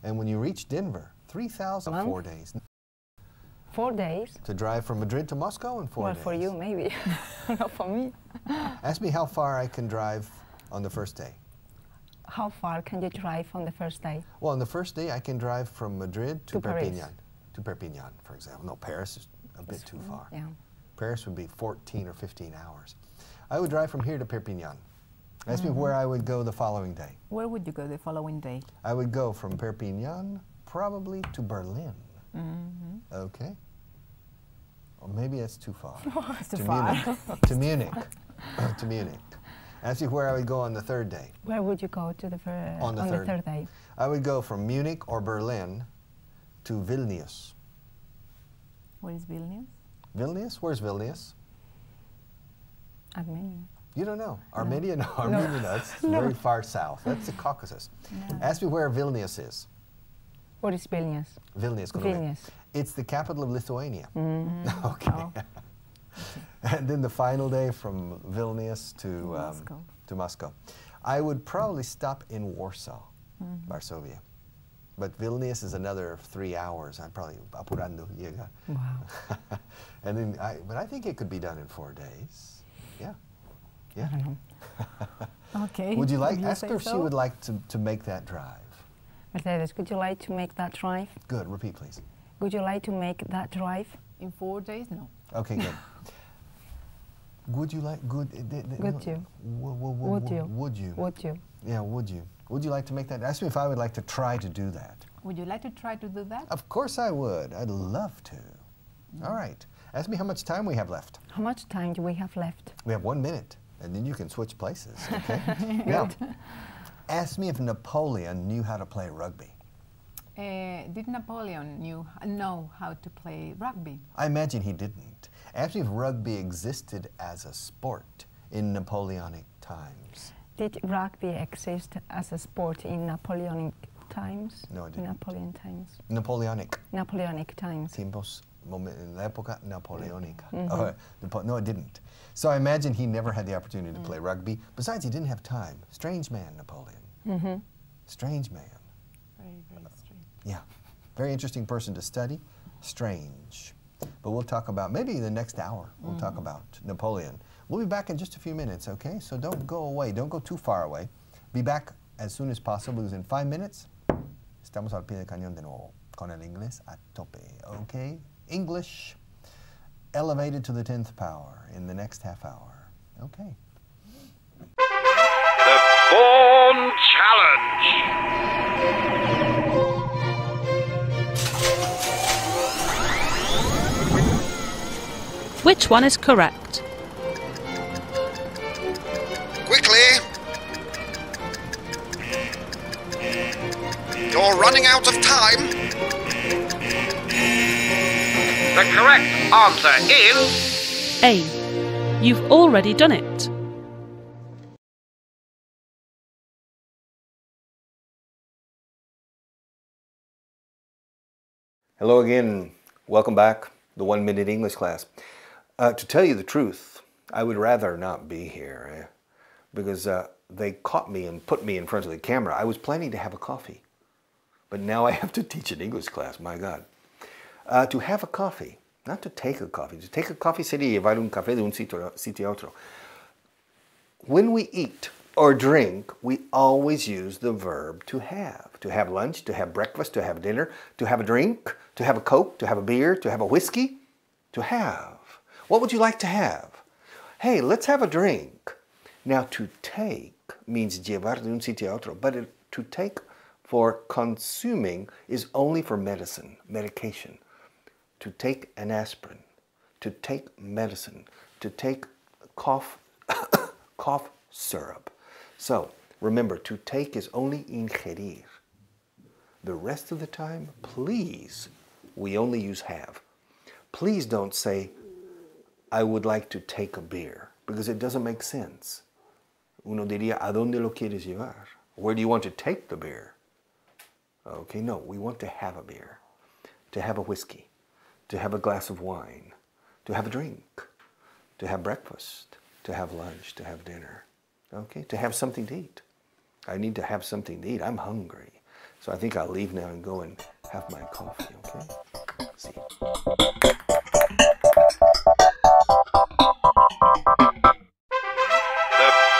And when you reach Denver, 3,000 4 days. 4 days? To drive from Madrid to Moscow in 4 days. Well, for you, maybe. Not for me. Ask me how far I can drive on the first day. How far can you drive on the first day? Well, on the first day, I can drive from Madrid to Perpignan. Paris. To Perpignan, for example. No, Paris is a bit too far. Yeah. Paris would be 14 or 15 hours. I would drive from here to Perpignan. Ask me where I would go the following day. Where would you go the following day? I would go from Perpignan probably to Berlin. Okay? Or maybe that's too far. It's too far. Munich. To Munich. To Munich. Ask me where I would go on the third day. Where would you go to the On the third day? I would go from Munich or Berlin to Vilnius. Where is Vilnius? Vilnius? Where's Vilnius? Armenia. You don't know. Armenia? No, Armenia, no. That's very far south. That's the Caucasus. No. Ask me where Vilnius is. What is Vilnius? Vilnius. Vilnius. It's the capital of Lithuania. Okay. Oh. And then the final day from Vilnius to Moscow. I would probably stop in Warsaw, Varsovia. But Vilnius is another 3 hours. I'm probably apurando llega. Wow. And then, but I think it could be done in 4 days. Yeah. Yeah. I don't know. Okay. Would you like, If ask her if say she so. would like to make that drive. Mercedes, would you like to make that drive? Good, repeat please. Would you like to make that drive? In 4 days? No. Okay, good. Would you like, Would you? Would you? Would you? Yeah, would you? Would you like to make that? Ask me if I would like to try to do that. Would you like to try to do that? Of course I would. I'd love to. All right. Ask me how much time we have left. How much time do we have left? We have 1 minute, and then you can switch places. Okay? Now, ask me if Napoleon knew how to play rugby. Did Napoleon know how to play rugby? I imagine he didn't. Ask me if rugby existed as a sport in Napoleonic times. Did rugby exist as a sport in Napoleonic times? No, it In didn't. Napoleon times. Napoleonic. Napoleonic times. Tiempos, en la época napoleónica. No, it didn't. So I imagine he never had the opportunity to play rugby. Besides, he didn't have time. Strange man, Napoleon. Strange man. Very, very strange. Yeah. Very interesting person to study. Strange. But we'll talk about, maybe the next hour, we'll talk about Napoleon. We'll be back in just a few minutes, okay? So don't go away. Don't go too far away. Be back as soon as possible, because in 5 minutes, estamos al pie del cañón de nuevo con el inglés a tope, okay? English elevated to the 10th power in the next half hour, okay? The Vaughan Challenge. Which one is correct? Quickly! You're running out of time. The correct answer is A. You've already done it. Hello again. Welcome back. The 1 Minute English class. To tell you the truth, I would rather not be here because they caught me and put me in front of the camera. I was planning to have a coffee, but now I have to teach an English class, my God. To have a coffee, not to take a coffee. To take a coffee sería llevar un café de un sitio a otro. When we eat or drink, we always use the verb to have. To have lunch, to have breakfast, to have dinner, to have a drink, to have a Coke, to have a beer, to have a whiskey. To have. What would you like to have? Hey, let's have a drink. Now, to take means llevar de un sitio a otro, but to take for consuming is only for medicine, medication. To take an aspirin, to take medicine, to take cough syrup. So, remember, to take is only ingerir. The rest of the time, please, we only use have. Please don't say, I would like to take a beer, because it doesn't make sense. Uno diría, ¿a dónde lo quieres llevar? Where do you want to take the beer? Okay, no, we want to have a beer, to have a whiskey, to have a glass of wine, to have a drink, to have breakfast, to have lunch, to have dinner, okay, to have something to eat. I need to have something to eat. I'm hungry. So I think I'll leave now and go and have my coffee, okay? See you. The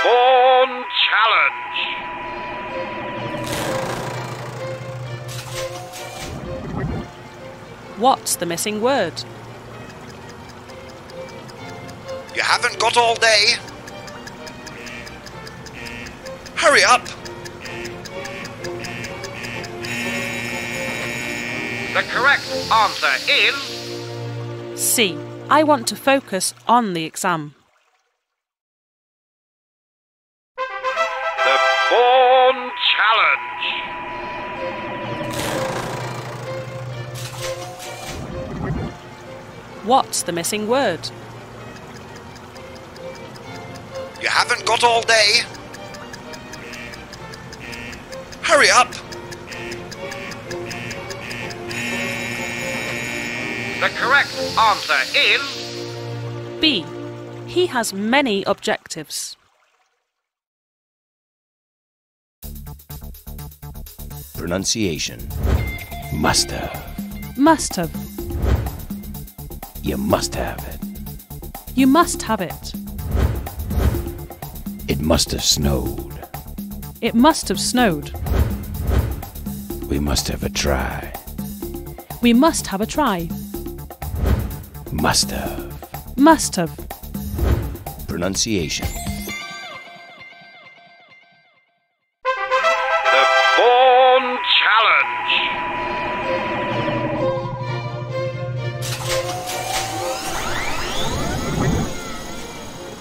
Vaughan Challenge. What's the missing word? You haven't got all day. Hurry up. The correct answer is C. I want to focus on the exam. the Vaughan Challenge. What's the missing word? You haven't got all day. Hurry up. The correct answer is B. He has many objectives. Pronunciation. Must have. Must have. You must have it. You must have it. It must have snowed. It must have snowed. We must have a try. We must have a try. Must have. Must have. Pronunciation. the Vaughan Challenge.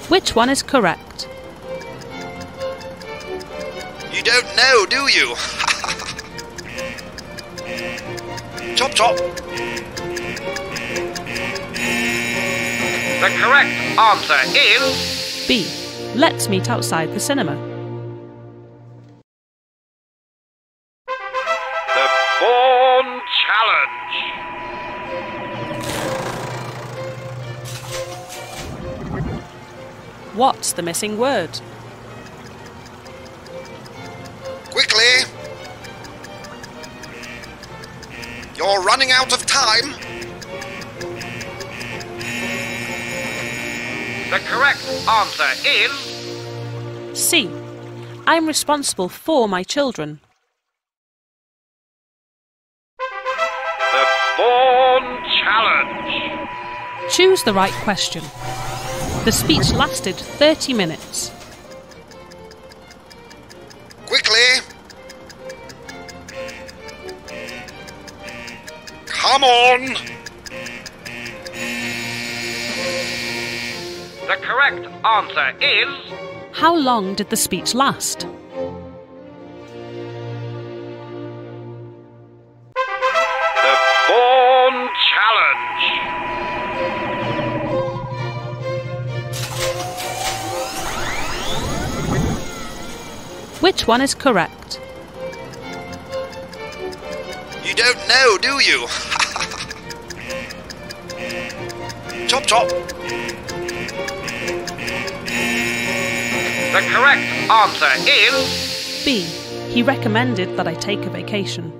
Which one is correct? You don't know, do you? Chop chop. The correct answer is B. Let's meet outside the cinema. the Vaughan Challenge. What's the missing word? Quickly. You're running out of time. The correct answer is C. I'm responsible for my children. the Vaughan Challenge. Choose the right question. The speech lasted 30 minutes. Quickly. Come on. The correct answer is How long did the speech last? the Vaughan Challenge. Which one is correct? You don't know, do you? Chop chop. The correct answer is B. He recommended that I take a vacation.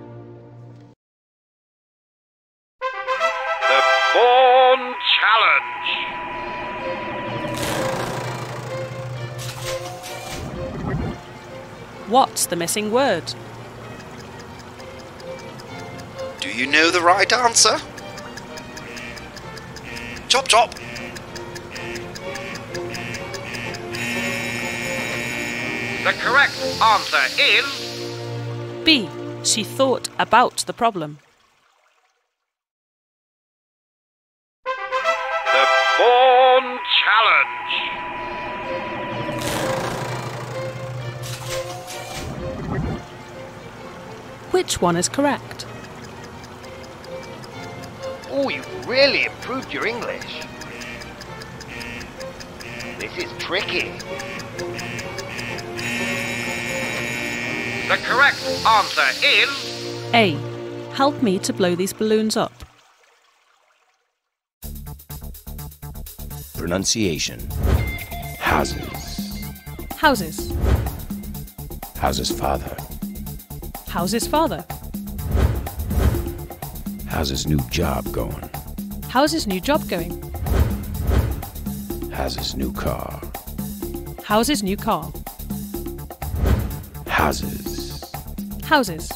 the Vaughan Challenge. What's the missing word? Do you know the right answer? Chop chop. The correct answer is B. She thought about the problem. the Vaughan Challenge. Which one is correct? Oh, you've really improved your English. This is tricky. The correct answer is A. Help me to blow these balloons up. Pronunciation. Houses. Houses. House's father. How's his father? How's his new job going? How's his new job going? How's his new car? How's his new car? Houses. Houses.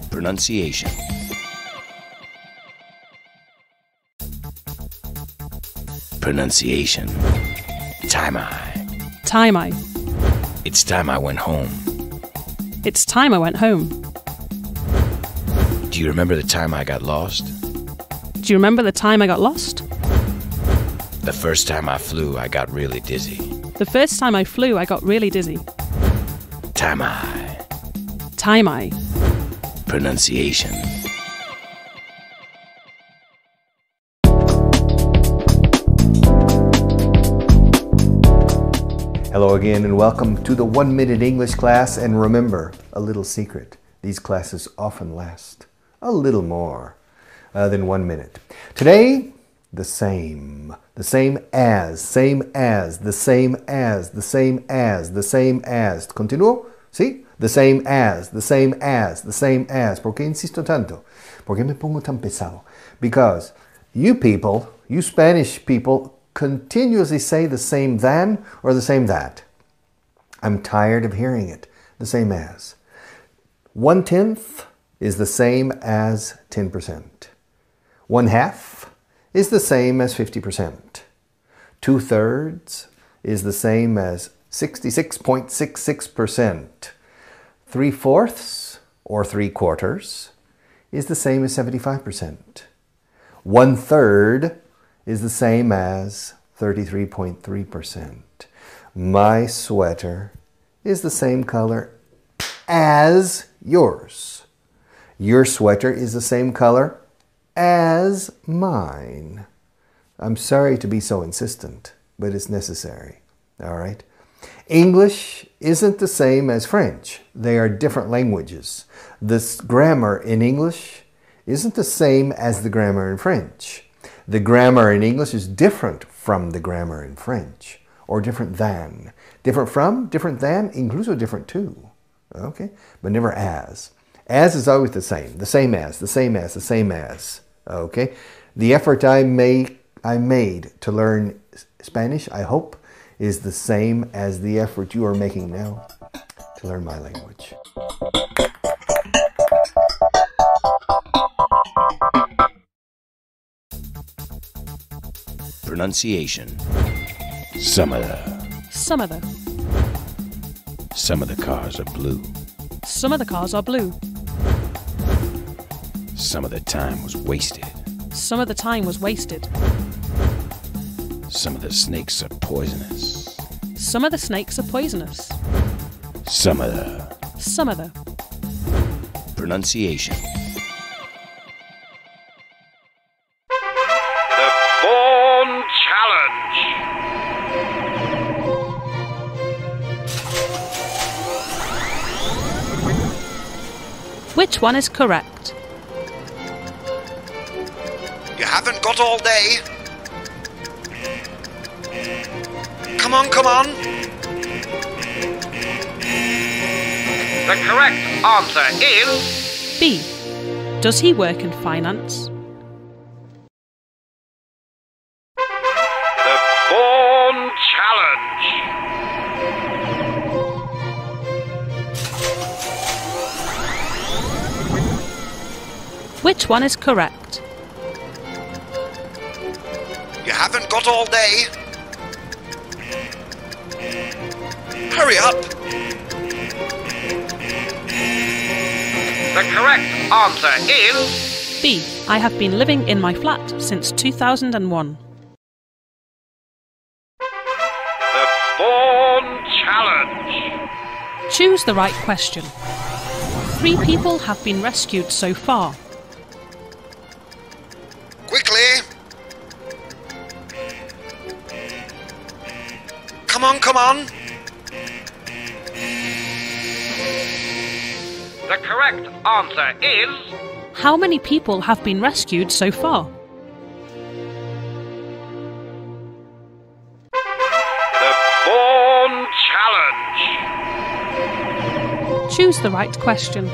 Pronunciation. Pronunciation. Time-I. Time-I. It's time I went home. It's time I went home. Do you remember the time I got lost? Do you remember the time I got lost? The first time I flew, I got really dizzy. The first time I flew, I got really dizzy. Time-I. Time-I. Pronunciation. Hello again and welcome to the 1 Minute English class. And remember, a little secret. These classes often last a little more than 1 minute. Today, the same. The same as, same as, the same as, the same as, the same as. ¿Continúo? ¿Sí? The same as, the same as, the same as. ¿Por qué insisto tanto? ¿Por qué me pongo tan pesado? Because you people, you Spanish people, continuously say the same than or the same that. I'm tired of hearing it. The same as. 1/10 is the same as 10%. 1/2 is the same as 50%. 2/3 is the same as 66.66%. 3/4 or 3/4 is the same as 75%. 1/3 is the same as 33.3%. My sweater is the same color as yours. Your sweater is the same color as mine. I'm sorry to be so insistent, but it's necessary. All right? English isn't the same as French. They are different languages. This grammar in English isn't the same as the grammar in French. The grammar in English is different from the grammar in French, or different than. Different from, different than, incluso different to. Okay? But never as. As is always the same. The same as, the same as, the same as. Okay? The effort I made to learn Spanish, I hope, is the same as the effort you are making now to learn my language. Pronunciation. Some of the cars are blue. Some of the cars are blue. Some of the time was wasted. Some of the time was wasted. Some of the snakes are poisonous. Some of the snakes are poisonous. Some of the pronunciation. The Vaughan Challenge. Which one is correct? You haven't got all day. Come on, come on. The correct answer is B. Does he work in finance? the Vaughan Challenge. Which one is correct? You haven't got all day. Hurry up. The correct answer is B. I have been living in my flat since 2001. the Vaughan Challenge. Choose the right question. 3 people have been rescued so far. Quickly. Come on, come on. The correct answer is How many people have been rescued so far? the Vaughan Challenge. Choose the right question.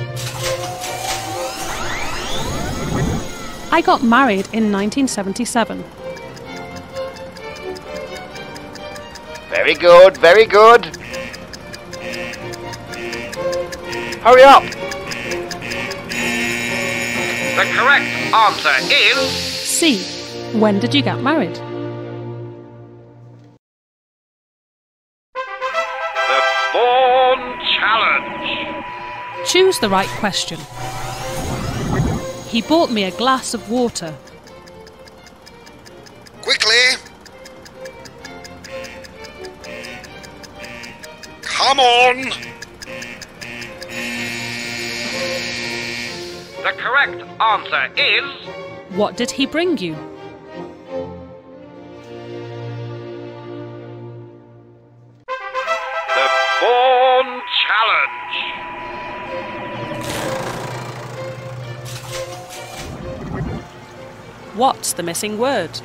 I got married in 1977. Very good, very good. Hurry up! The correct answer is C. When did you get married? the Vaughan challenge. Choose the right question. He bought me a glass of water. Quickly! Come on! The correct answer is What did he bring you? the Vaughan challenge. What's the missing word?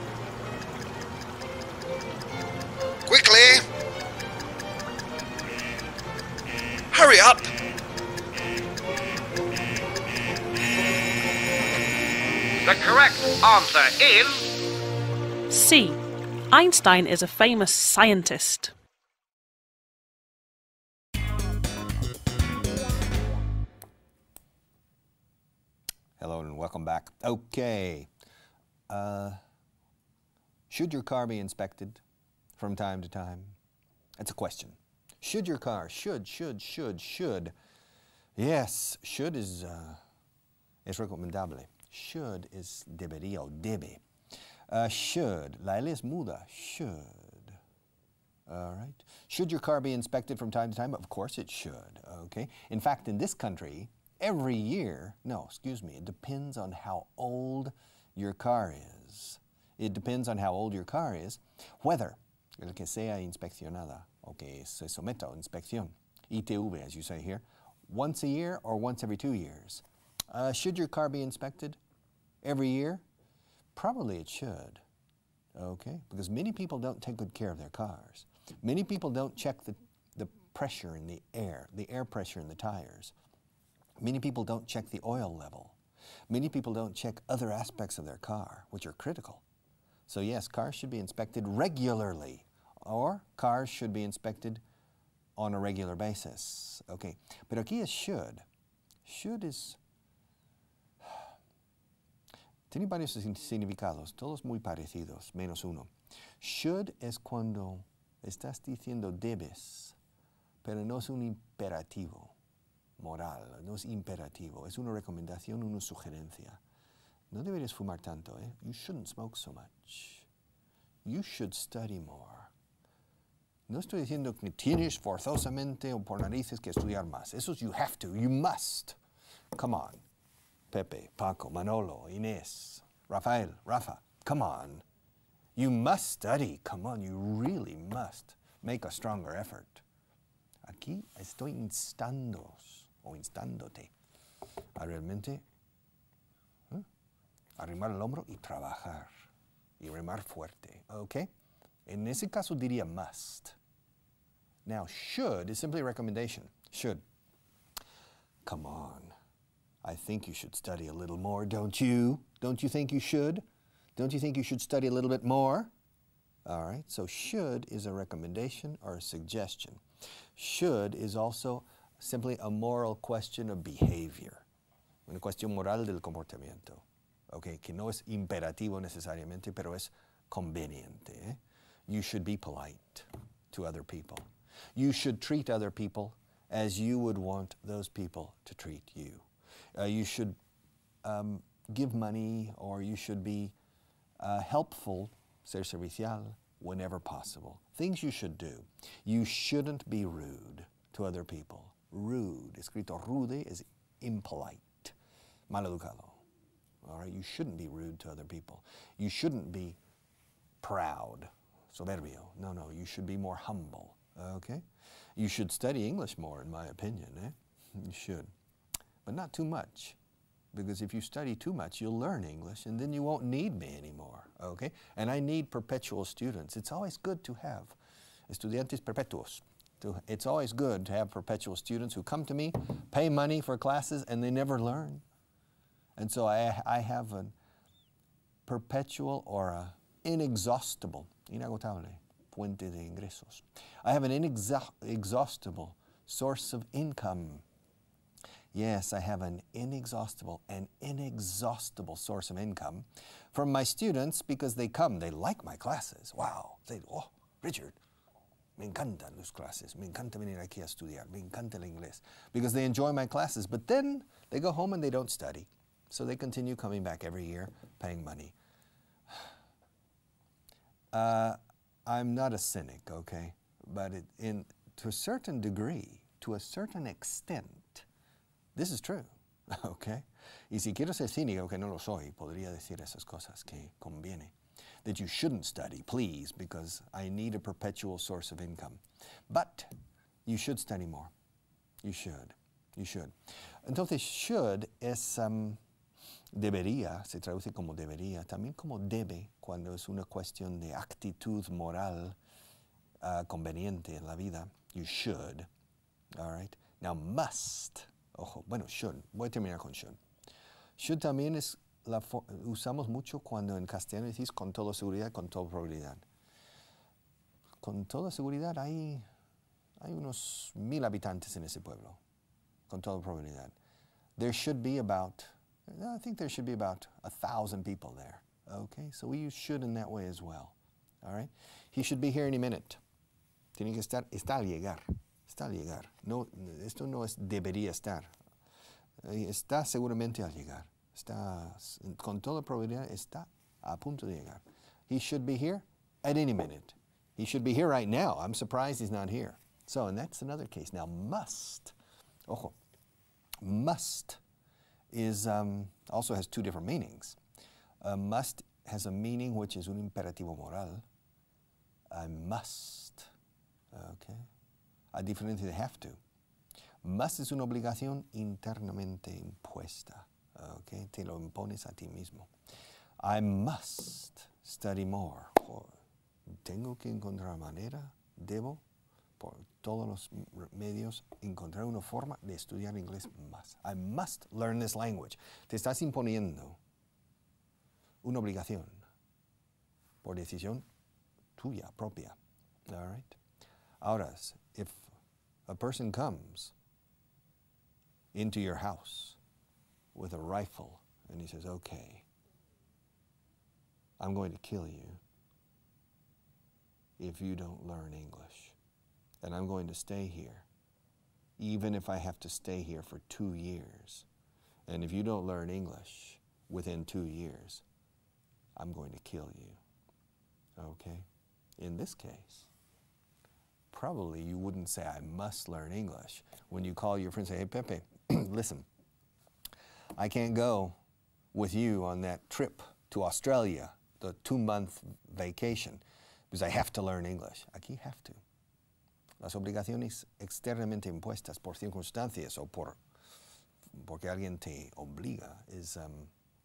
Quickly! Hurry up! The correct answer is C. Einstein is a famous scientist. Hello and welcome back. Okay. Should your car be inspected from time to time? That's a question. Should your car? Should. Yes, should is recomendable. Should is debería o debe. Should. La L es muda. Should. All right. Should your car be inspected from time to time? Of course it should. Okay. In fact, in this country, every year, it depends on how old your car is. It depends on how old your car is, whether el que sea inspeccionada o que se someta a inspección, ITV as you say here, once a year or once every 2 years. Should your car be inspected every year? Probably it should, okay? Because many people don't take good care of their cars. Many people don't check the pressure in the air pressure in the tires. Many people don't check the oil level. Many people don't check other aspects of their car, which are critical. So yes, cars should be inspected regularly, or cars should be inspected on a regular basis. Okay, pero aquí es should. Should is... Tiene varios significados, todos muy parecidos, menos uno. Should es cuando estás diciendo debes, pero no es un imperativo moral, no es imperativo, es una recomendación, una sugerencia. No deberías fumar tanto, eh? You shouldn't smoke so much. You should study more. No estoy diciendo que tienes forzosamente o por narices que estudiar más. Eso es you have to, you must. Come on. Pepe, Paco, Manolo, Inés, Rafael, Rafa, come on. You must study, come on, you really must make a stronger effort. Aquí estoy instando-os o instándote a realmente arrimar el hombro y trabajar y remar fuerte, okay? En ese caso diría must. Now, should is simply a recommendation. Should. Come on. I think you should study a little more, don't you? Don't you think you should? Don't you think you should study a little bit more? All right, so should is a recommendation or a suggestion. Should is also simply a moral question of behavior. Una cuestión moral del comportamiento. Okay, que no es imperativo necesariamente, pero es conveniente. Eh? You should be polite to other people. You should treat other people as you would want those people to treat you. You should give money, or you should be helpful, ser servicial, whenever possible. Things you should do. You shouldn't be rude to other people. Rude, escrito rude, is impolite, maleducado. All right, you shouldn't be rude to other people. You shouldn't be proud, soberbio. No, you should be more humble, okay? You should study English more, in my opinion, eh? You should. But not too much, because if you study too much, you'll learn English, and then you won't need me anymore, okay? And I need perpetual students. It's always good to have estudiantes perpetuos, It's always good to have perpetual students who come to me, pay money for classes, and they never learn. And so I have a perpetual or a inexhaustible, inagotable, fuente de ingresos. I have an inexhaustible source of income. Yes, I have an inexhaustible source of income from my students because they come, they like my classes. Wow, they, oh, Richard, me encantan tus clases, me encanta venir aquí a estudiar, me encanta el inglés, because they enjoy my classes, but then they go home and they don't study. So they continue coming back every year, paying money. I'm not a cynic, okay? But to a certain degree, to a certain extent, this is true, okay? Y si quiero ser cínico, que no lo soy, podría decir esas cosas que conviene. That you shouldn't study, please, because I need a perpetual source of income. But you should study more. You should. You should. Entonces, should es... debería, se traduce como debería, también como debe, cuando es una cuestión de actitud moral conveniente en la vida. You should, all right? Now, must, ojo, bueno, should, voy a terminar con should. Should también es, usamos mucho cuando en castellano decís con toda seguridad, con toda probabilidad. Con toda seguridad hay unos 1,000 habitantes en ese pueblo, con toda probabilidad. There should be about... I think there should be about 1,000 people there. Okay, so we use should in that way as well. All right, he should be here any minute. Tiene que estar, está al llegar, está al llegar. No, esto no es debería estar. Está seguramente al llegar. Está, con toda probabilidad, está a punto de llegar. He should be here at any minute. He should be here right now. I'm surprised he's not here. So, and that's another case. Now, must. Ojo, must is also has two different meanings. Must has a meaning which is un imperativo moral. I must. Okay. A diferencia de have to. Must es una obligación internamente impuesta. Okay. Te lo impones a ti mismo. I must study more. Tengo que encontrar manera, debo, por todos los medios, encontrar una forma de estudiar inglés más. I must learn this language. Te estás imponiendo una obligación por decisión tuya, propia. All right? Ahora, if a person comes into your house with a rifle and he says, okay, I'm going to kill you if you don't learn English. And I'm going to stay here, even if I have to stay here for 2 years. And if you don't learn English within 2 years, I'm going to kill you. Okay? In this case, probably you wouldn't say, I must learn English. When you call your friend and say, hey, Pepe, listen, I can't go with you on that trip to Australia, the 2-month vacation, because I have to learn English. Aquí have to. Las obligaciones externamente impuestas por circunstancias o porque alguien te obliga es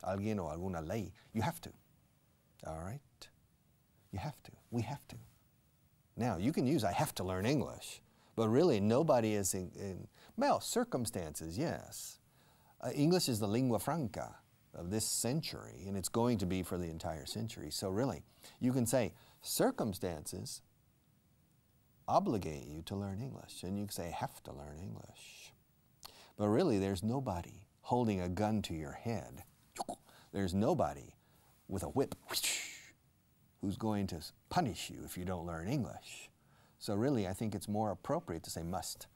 alguien o alguna ley. You have to. All right? You have to. We have to. Now, you can use I have to learn English, but really nobody is well, circumstances, yes. English is the lingua franca of this century, and it's going to be for the entire century. So really, you can say circumstances obligate you to learn English, and you can say, I have to learn English. But really, there's nobody holding a gun to your head. There's nobody with a whip who's going to punish you if you don't learn English. So really, I think it's more appropriate to say must.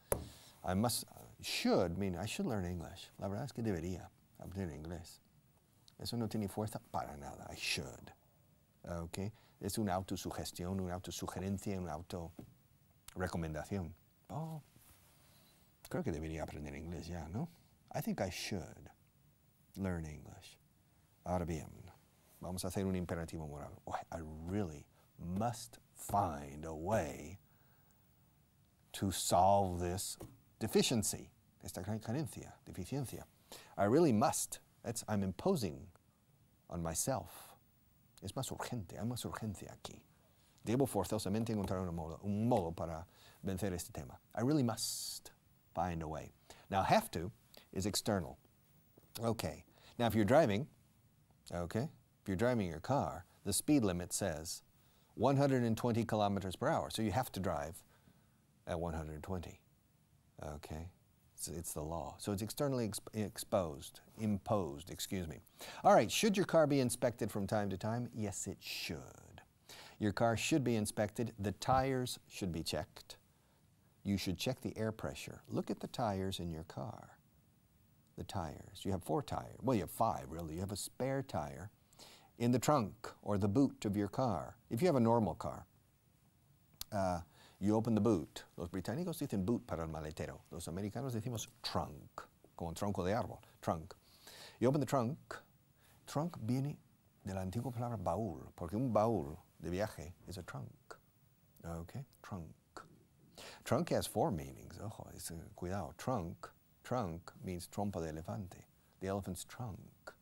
I must, should, mean I should learn English. La verdad es que debería aprender inglés. Eso no tiene fuerza para nada. I should. Okay? Es una autosugestión, una autosugerencia, una recomendación. Oh, creo que debería aprender inglés ya, ¿no? I think I should learn English. Ahora bien, vamos a hacer un imperativo moral. Oh, I really must find a way to solve this deficiency, esta carencia, deficiencia. I really must. I'm imposing on myself. Es más urgente, hay más urgencia aquí. Debo forzosamente encontrar un modo para vencer este tema. I really must find a way. Now, have to is external. Okay. Now, if you're driving, if you're driving your car, the speed limit says 120 kilometers per hour. So you have to drive at 120. Okay. It's the law. So it's externally imposed, excuse me. All right, should your car be inspected from time to time? Yes, it should. Your car should be inspected. The tires should be checked. You should check the air pressure. Look at the tires in your car. The tires. You have 4 tires. Well, you have 5, really. You have a spare tire in the trunk or the boot of your car. If you have a normal car, you open the boot. Los británicos dicen boot para el maletero. Los americanos decimos trunk, como tronco de árbol, trunk. You open the trunk. Trunk viene de la antigua palabra baúl, porque un baúl de viaje is a trunk. Okay, trunk. Trunk has 4 meanings. Ojo, cuidado. Trunk means trompa de elefante, the elephant's trunk.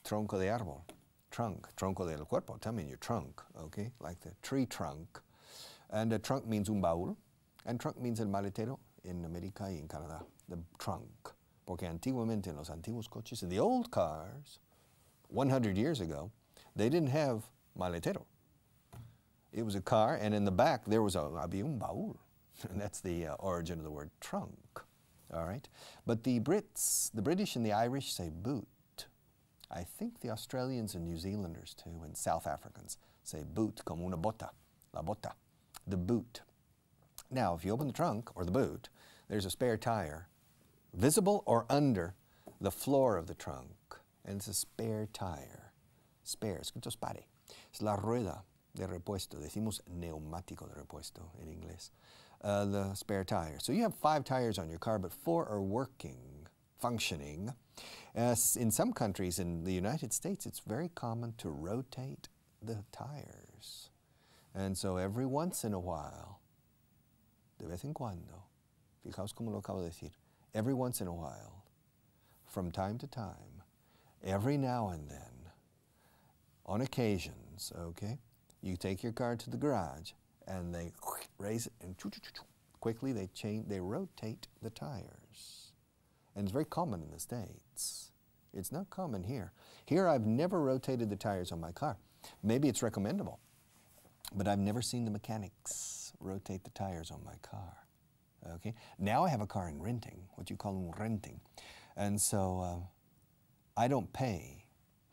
Tronco de árbol, trunk. Tronco del cuerpo, también your trunk, okay, like the tree trunk. And a trunk means un baúl, and trunk means el maletero in America y en Canadá, the trunk. Porque antiguamente en los antiguos coches, in the old cars, 100 years ago, they didn't have maletero. It was a car, and in the back there was había un baúl. And that's the origin of the word trunk, all right? But the British and the Irish say boot. I think the Australians and New Zealanders too, and South Africans say boot como una bota, la bota, the boot. Now, if you open the trunk or the boot, there's a spare tire, visible or under the floor of the trunk, and it's a spare tire. Spare, escrito spare. Es la rueda de repuesto. Decimos neumático de repuesto en inglés. The spare tire. So you have 5 tires on your car, but 4 are working, functioning. In some countries, in the United States, it's very common to rotate the tires. And so every once in a while, de vez en cuando, fijaos como lo acabo de decir, every once in a while, from time to time, every now and then, on occasions, okay, you take your car to the garage and they raise it and quickly they rotate the tires. And it's very common in the States. It's not common here. Here I've never rotated the tires on my car. Maybe it's recommendable, but I've never seen the mechanics rotate the tires on my car. Okay? Now I have a car in renting, what you call renting. And so I don't pay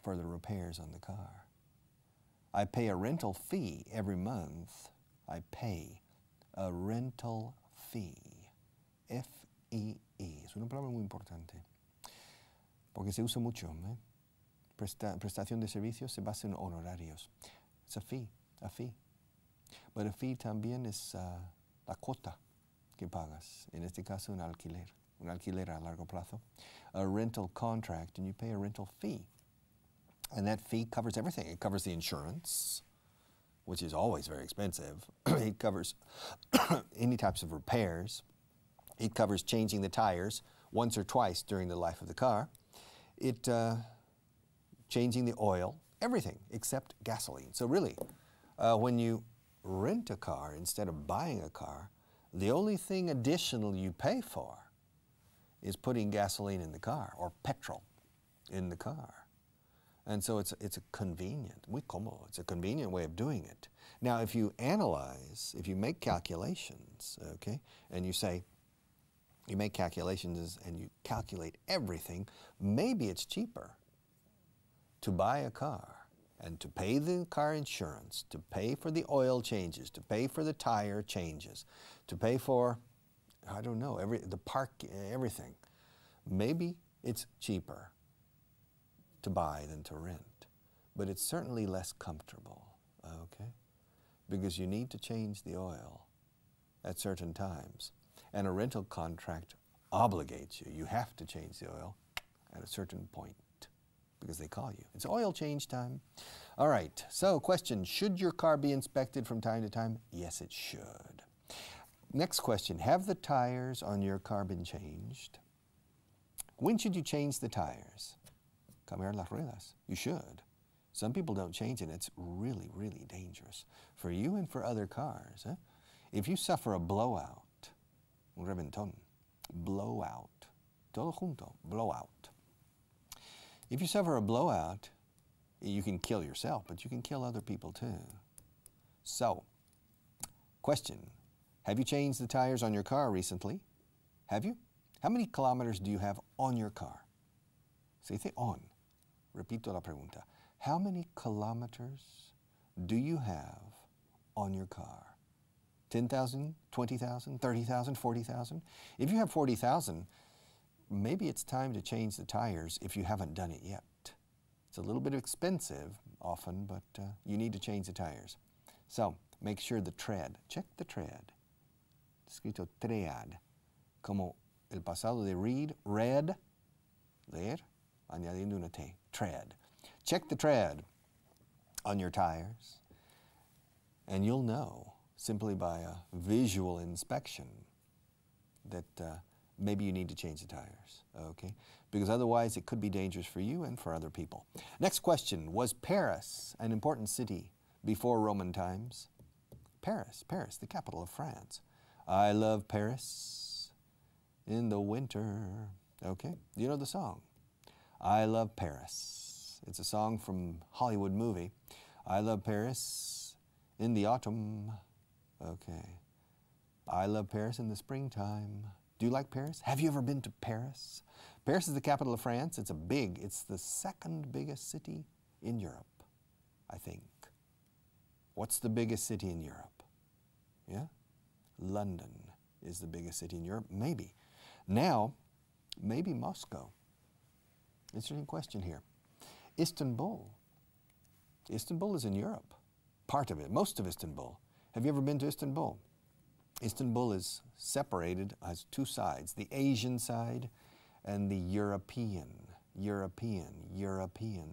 for the repairs on the car. I pay a rental fee every month. I pay a rental fee. F-E-E. Es una palabra muy importante. Porque se usa mucho. Prestación de servicios se basa en honorarios. It's a fee. A fee. But a fee también es la cuota que pagas. En este caso, un alquiler a largo plazo. A rental contract, and you pay a rental fee. And that fee covers everything. It covers the insurance, which is always very expensive. It covers any types of repairs. It covers changing the tires once or twice during the life of the car. It changing the oil, everything except gasoline. So really, when you rent a car instead of buying a car, the only thing additional you pay for is putting gasoline in the car or petrol in the car. And so it's a convenient, muy cómodo, it's a convenient way of doing it. Now, if you analyze, if you make calculations, okay, and you say, you make calculations and you calculate everything, maybe it's cheaper to buy a car and to pay the car insurance, to pay for the oil changes, to pay for the tire changes, to pay for, I don't know, the park, everything. Maybe it's cheaper to buy than to rent, but it's certainly less comfortable, okay? Because you need to change the oil at certain times, and a rental contract obligates you. You have to change the oil at a certain point because they call you. It's oil change time. All right, so question, should your car be inspected from time to time? Yes, it should. Next question, have the tires on your car been changed? When should you change the tires? Cambiar las ruedas. You should. Some people don't change it. It's really, really dangerous for you and for other cars. If you suffer a blowout, un reventón, blowout, todo junto, blowout. If you suffer a blowout, you can kill yourself, but you can kill other people too. So, question, have you changed the tires on your car recently? Have you? How many kilometers do you have on your car? Se dice on. Repito la pregunta. How many kilometers do you have on your car? 10,000, 20,000, 30,000, 40,000? If you have 40,000, maybe it's time to change the tires if you haven't done it yet. It's a little bit expensive often, but you need to change the tires. So, make sure the tread, check the tread. Escrito tread, como el pasado de read, read, leer, añadiendo una T, tread. Check the tread on your tires, and you'll know simply by a visual inspection that maybe you need to change the tires, okay? Because otherwise it could be dangerous for you and for other people. Next question, was Paris an important city before Roman times? Paris, the capital of France. I love Paris in the winter. Okay, you know the song. I love Paris. It's a song from Hollywood movie. I love Paris in the autumn. Okay. I love Paris in the springtime. Do you like Paris? Have you ever been to Paris? Paris is the capital of France. It's the second biggest city in Europe, I think. What's the biggest city in Europe? Yeah? London is the biggest city in Europe, maybe. Now, maybe Moscow. Interesting question here. Istanbul. Istanbul is in Europe. Part of it, most of Istanbul. Have you ever been to Istanbul? Istanbul is separated as two sides, the Asian side and the European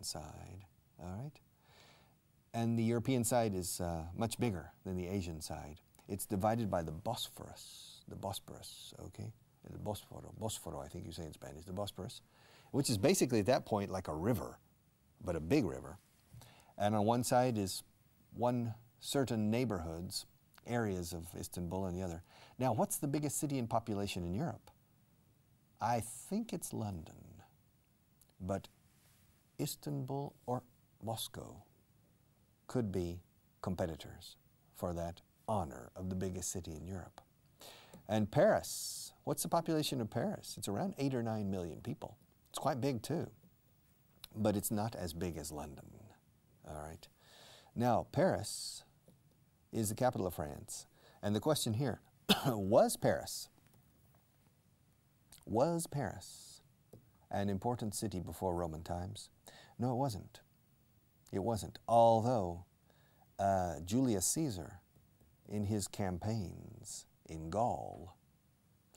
side, all right? And the European side is much bigger than the Asian side. It's divided by the Bosphorus, okay? El Bosforo, I think you say in Spanish, the Bosphorus, which is basically at that point like a river, but a big river. And on one side is certain neighborhoods, areas of Istanbul, and the other. Now, what's the biggest city in population in Europe? I think it's London, but Istanbul or Moscow could be competitors for that honor of the biggest city in Europe. And Paris, what's the population of Paris? It's around 8 or 9 million people. It's quite big too, but it's not as big as London, all right? Now, Paris is the capital of France, and the question here, was Paris an important city before Roman times? No, it wasn't. It wasn't, although Julius Caesar, in his campaigns in Gaul,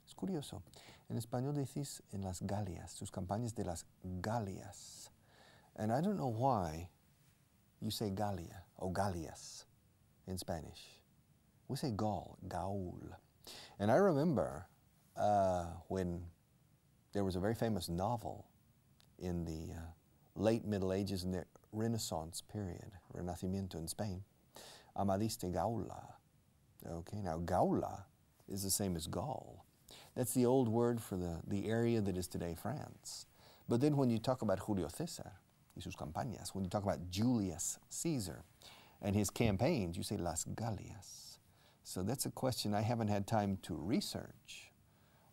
es curioso, en español decís en las Galias, sus campañas de las Galias, and I don't know why you say Galia or Gallias in Spanish. We say Gaul, Gaul. And I remember when there was a very famous novel in the late Middle Ages and the Renaissance period, Renacimiento in Spain, Amadís de Gaula. Okay, now Gaula is the same as Gaul. That's the old word for the area that is today France. But then when you talk about Julio César y sus campañas, when you talk about Julius Caesar and his campaigns, you say Las Galias. So that's a question I haven't had time to research,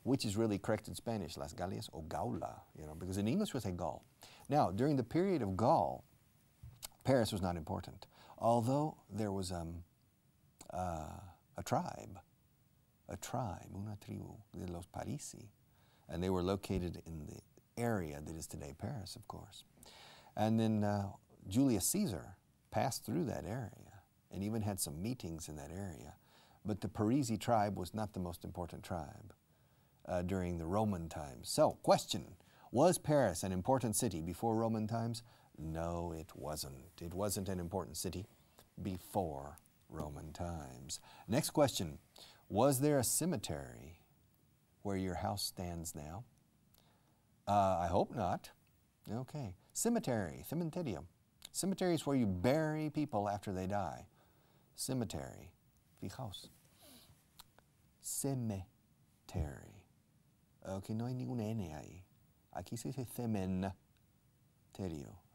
which is really correct in Spanish, Las Galias or Gaula, because in English we say Gaul. Now, during the period of Gaul, Paris was not important, although there was a tribe, una tribu de los Parisi, and they were located in the area that is today Paris, of course. And then Julius Caesar passed through that area and even had some meetings in that area. But the Parisi tribe was not the most important tribe during the Roman times. So, question, was Paris an important city before Roman times? No, it wasn't. It wasn't an important city before Roman times. Next question, was there a cemetery where your house stands now? I hope not. Okay. Cemetery, cementerio. Cemetery is where you bury people after they die. Cemetery. Fijaos. Cemetery. Ok, no hay ninguna N ahí. Aquí se dice cementerio.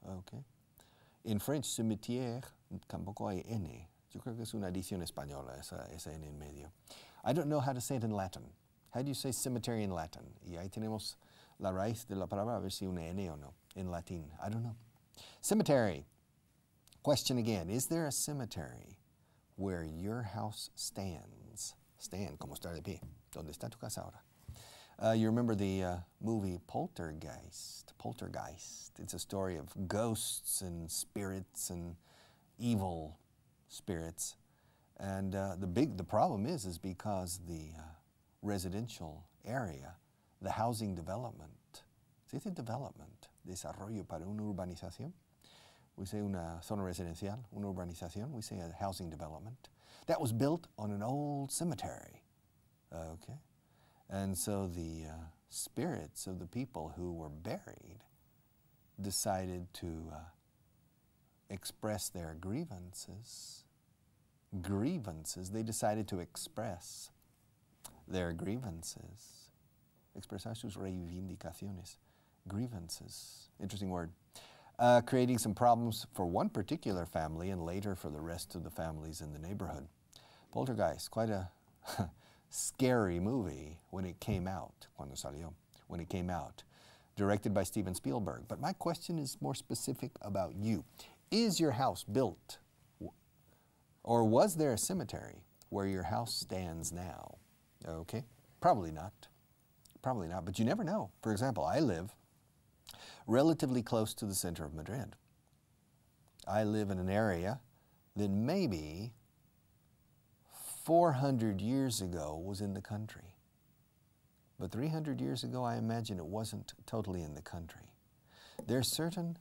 Ok. En French, cimetière, tampoco hay N. Yo creo que es una adición española, esa N en medio. I don't know how to say it in Latin. How do you say cemetery in Latin? Y ahí tenemos la raíz de la palabra, a ver si una N o no, en latín. I don't know. Cemetery. Question again. Is there a cemetery where your house stands? Stand, como estar de pie. ¿Dónde está tu casa ahora? You remember the movie Poltergeist. Poltergeist. It's a story of ghosts and spirits and evil spirits. And the problem is because the residential area, the housing development, se dice development, desarrollo para una urbanización. We say una zona residencial, una urbanización. We say a housing development. That was built on an old cemetery. Okay. And so the spirits of the people who were buried decided to express their grievances. Grievances. They decided to express their grievances. Expresar sus reivindicaciones. Grievances. Interesting word. Creating some problems for one particular family and later for the rest of the families in the neighborhood. Poltergeist, quite a scary movie when it came out, cuando salió, when it came out, directed by Steven Spielberg. But my question is more specific about you. Is your house built, or was there a cemetery where your house stands now? Okay, probably not. Probably not, but you never know. For example, I live relatively close to the center of Madrid. I live in an area that maybe 400 years ago was in the country. But 300 years ago, I imagine it wasn't totally in the country. There's certain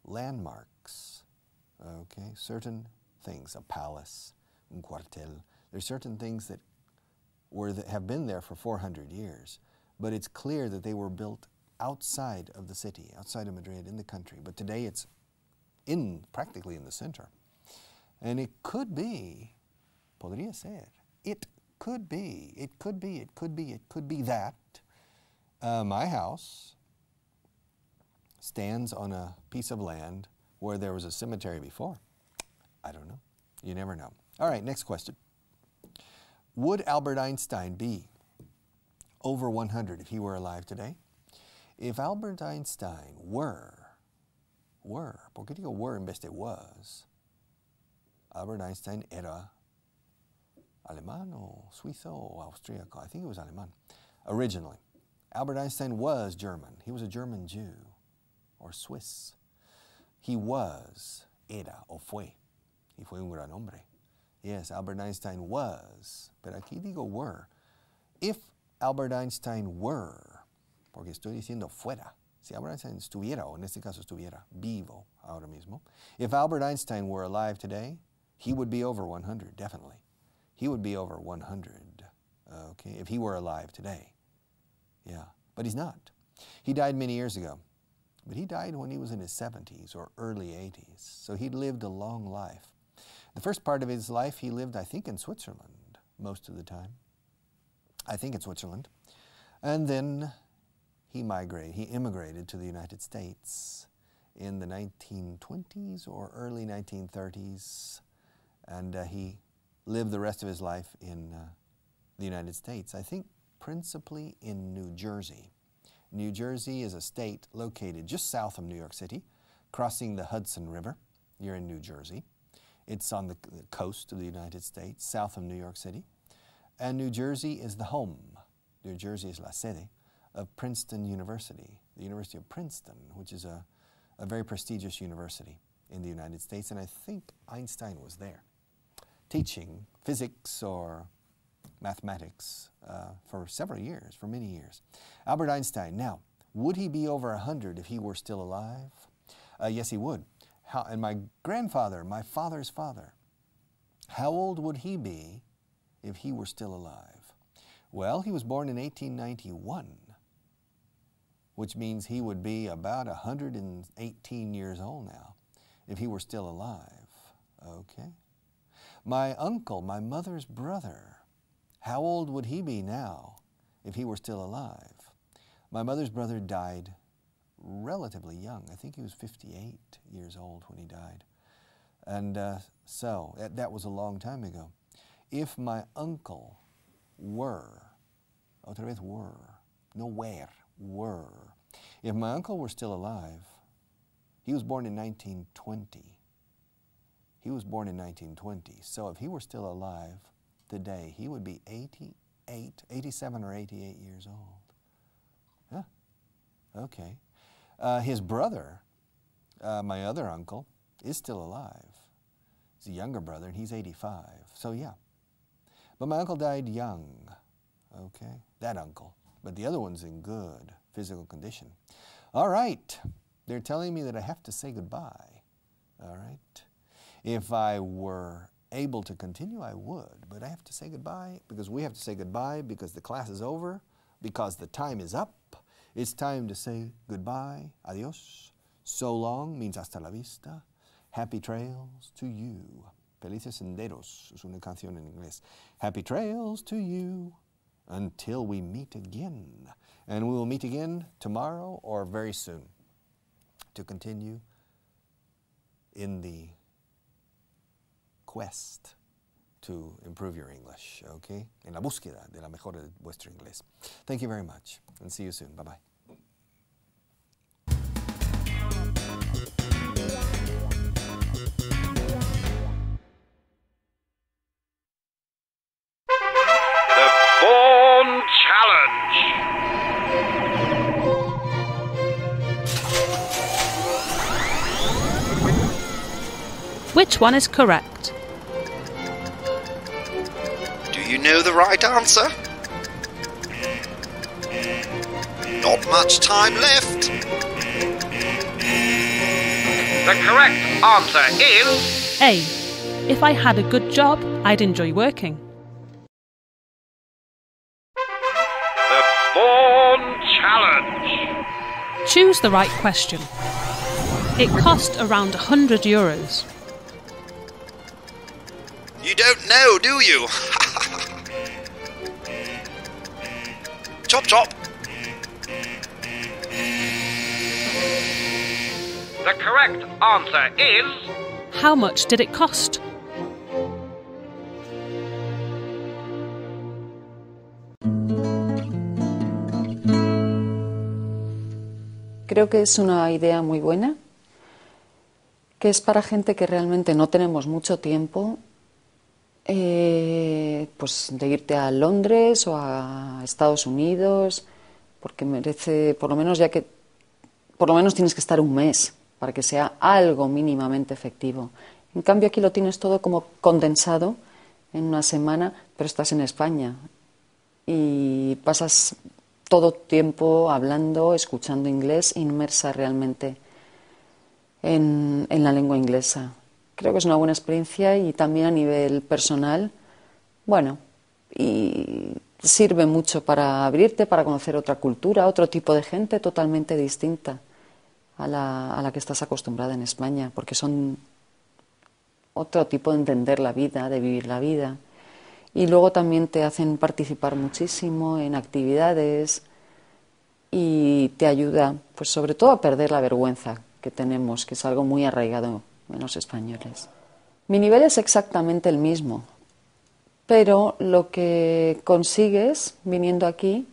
landmarks, okay, certain things, a palace, un cuartel. There's certain things that have been there for 400 years, but it's clear that they were built outside of the city, outside of Madrid, in the country. But today it's practically in the center. And it could be, podría ser, it could be that my house stands on a piece of land where there was a cemetery before. I don't know. You never know. All right, next question. Would Albert Einstein be over 100 if he were alive today? If Albert Einstein were, ¿por qué digo were en vez de was? Albert Einstein era alemán o suizo o austríaco. I think he was alemán originally. Albert Einstein was German. He was a German Jew or Swiss. He was, era o fue. Y fue un gran hombre. Yes, Albert Einstein was, pero aquí digo were. If Albert Einstein were, porque estoy diciendo fuera, si Albert Einstein estuviera, o en este caso estuviera vivo ahora mismo, if Albert Einstein were alive today, he would be over 100, definitely. He would be over 100, okay, if he were alive today. Yeah, but he's not. He died many years ago, but he died when he was in his 70s or early 80s, so he lived a long life. The first part of his life he lived, I think, in Switzerland most of the time. I think in Switzerland. And then he immigrated to the United States in the 1920s or early 1930s. And he lived the rest of his life in the United States, I think principally in New Jersey. New Jersey is a state located just south of New York City, crossing the Hudson River. You're in New Jersey. It's on the coast of the United States, south of New York City. And New Jersey is the home. New Jersey is la sede of Princeton University, the University of Princeton, which is a very prestigious university in the United States. And I think Einstein was there, teaching physics or mathematics for several years, for many years. Albert Einstein, now, would he be over 100 if he were still alive? Yes, he would. And my grandfather, my father's father, how old would he be if he were still alive? Well, he was born in 1891, which means he would be about 118 years old now if he were still alive. Okay. My uncle, my mother's brother, how old would he be now if he were still alive? My mother's brother died relatively young. I think he was 58 years old when he died. And so that was a long time ago. If my uncle were, otra vez were, no were. If my uncle were still alive, he was born in 1920. He was born in 1920. So if he were still alive today, he would be 87 or 88 years old. Huh? Okay. His brother, my other uncle, is still alive. He's a younger brother, and he's 85. So yeah. But my uncle died young. Okay? That uncle. But the other one's in good physical condition. All right. They're telling me that I have to say goodbye. All right. If I were able to continue, I would. But I have to say goodbye because we have to say goodbye because the class is over, because the time is up. It's time to say goodbye. Adios. So long means hasta la vista. Happy trails to you. Felices senderos es una canción en inglés. Happy trails to you until we meet again. And we will meet again tomorrow or very soon to continue in the quest to improve your English, okay? En la búsqueda de la mejora de vuestro inglés. Thank you very much, and see you soon. Bye-bye. The Vaughan Challenge. Which one is correct? Do you know the right answer? Not much time left. The correct answer is A. If I had a good job, I'd enjoy working. the Vaughan Challenge. Choose the right question. It cost around €100. You don't know, do you? Chop chop. The correct answer is How much did it cost? Creo que es una idea muy buena, que es para gente que realmente no tenemos mucho tiempo, pues de irte a Londres o a Estados Unidos, porque merece, por lo menos tienes que estar un mes para que sea algo mínimamente efectivo. En cambio aquí lo tienes todo como condensado en una semana, pero estás en España y pasas todo tiempo hablando, escuchando inglés, inmersa realmente en la lengua inglesa. Creo que es una buena experiencia y también a nivel personal, bueno, y sirve mucho para abrirte, para conocer otra cultura, otro tipo de gente totalmente distinta a la que estás acostumbrada en España, porque son otro tipo de entender la vida, de vivir la vida. Y luego también te hacen participar muchísimo en actividades y te ayuda, pues sobre todo a perder la vergüenza que tenemos, que es algo muy arraigado en los españoles. Mi nivel es exactamente el mismo, pero lo que consigues viniendo aquí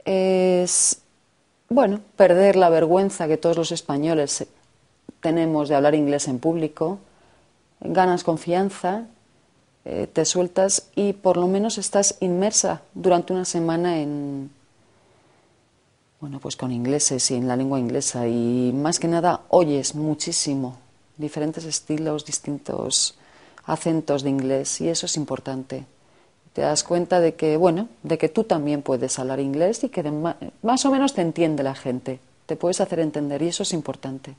es, bueno, perder la vergüenza que todos los españoles tenemos de hablar inglés en público, ganas confianza, te sueltas y por lo menos estás inmersa durante una semana en, bueno, pues con ingleses y en la lengua inglesa, y más que nada oyes muchísimo diferentes estilos, distintos acentos de inglés, y eso es importante. Te das cuenta de que, bueno, de que tú también puedes hablar inglés y que más o menos te entiende la gente, te puedes hacer entender, y eso es importante.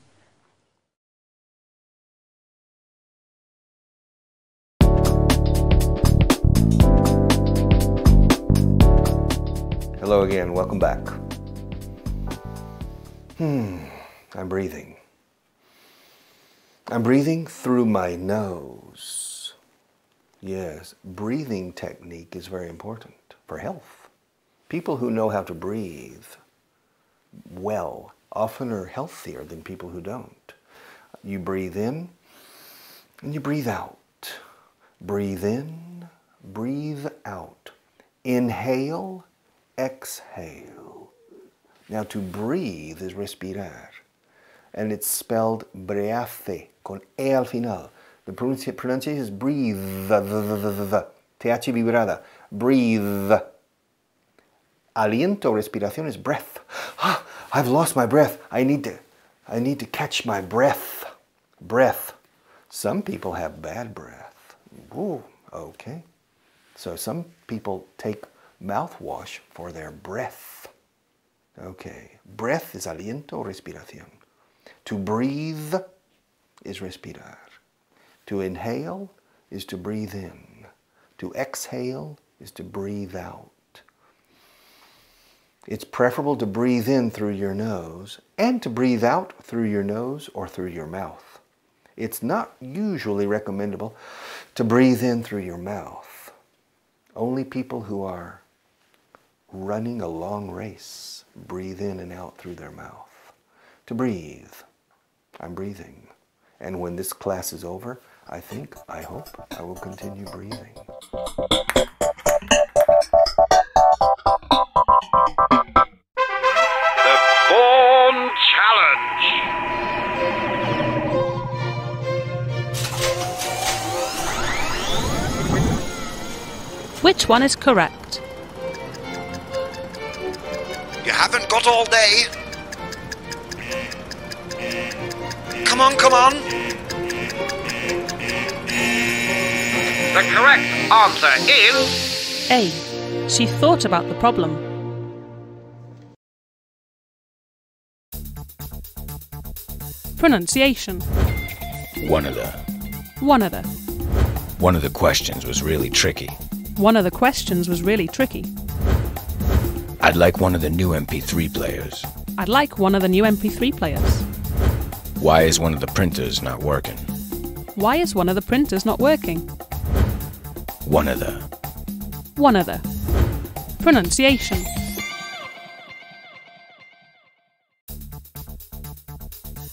Hello again, welcome back. I'm breathing. I'm breathing through my nose. Yes, breathing technique is very important for health. People who know how to breathe well often are healthier than people who don't. You breathe in and you breathe out. Breathe in, breathe out. Inhale, exhale. Now to breathe is respirar. And it's spelled breathe, con E al final. The pronunciation is breathe, TH vibrada, breathe. Aliento, respiración is breath. I've lost my breath. I need to catch my breath. Breath. Some people have bad breath. Ooh, okay. So some people take mouthwash for their breath. Okay. Breath is aliento, respiración. To breathe is respirar. To inhale is to breathe in. To exhale is to breathe out. It's preferable to breathe in through your nose and to breathe out through your nose or through your mouth. It's not usually recommendable to breathe in through your mouth. Only people who are running a long race breathe in and out through their mouth. To breathe, I'm breathing. And when this class is over, I hope I will continue breathing. The Vaughan Challenge. Which one is correct? You haven't got all day. Come on, come on. The correct answer is A. She thought about the problem. Pronunciation. One of the questions was really tricky. One of the questions was really tricky. I'd like one of the new MP3 players. I'd like one of the new MP3 players. Why is one of the printers not working? Why is one of the printers not working? One of the. Pronunciation.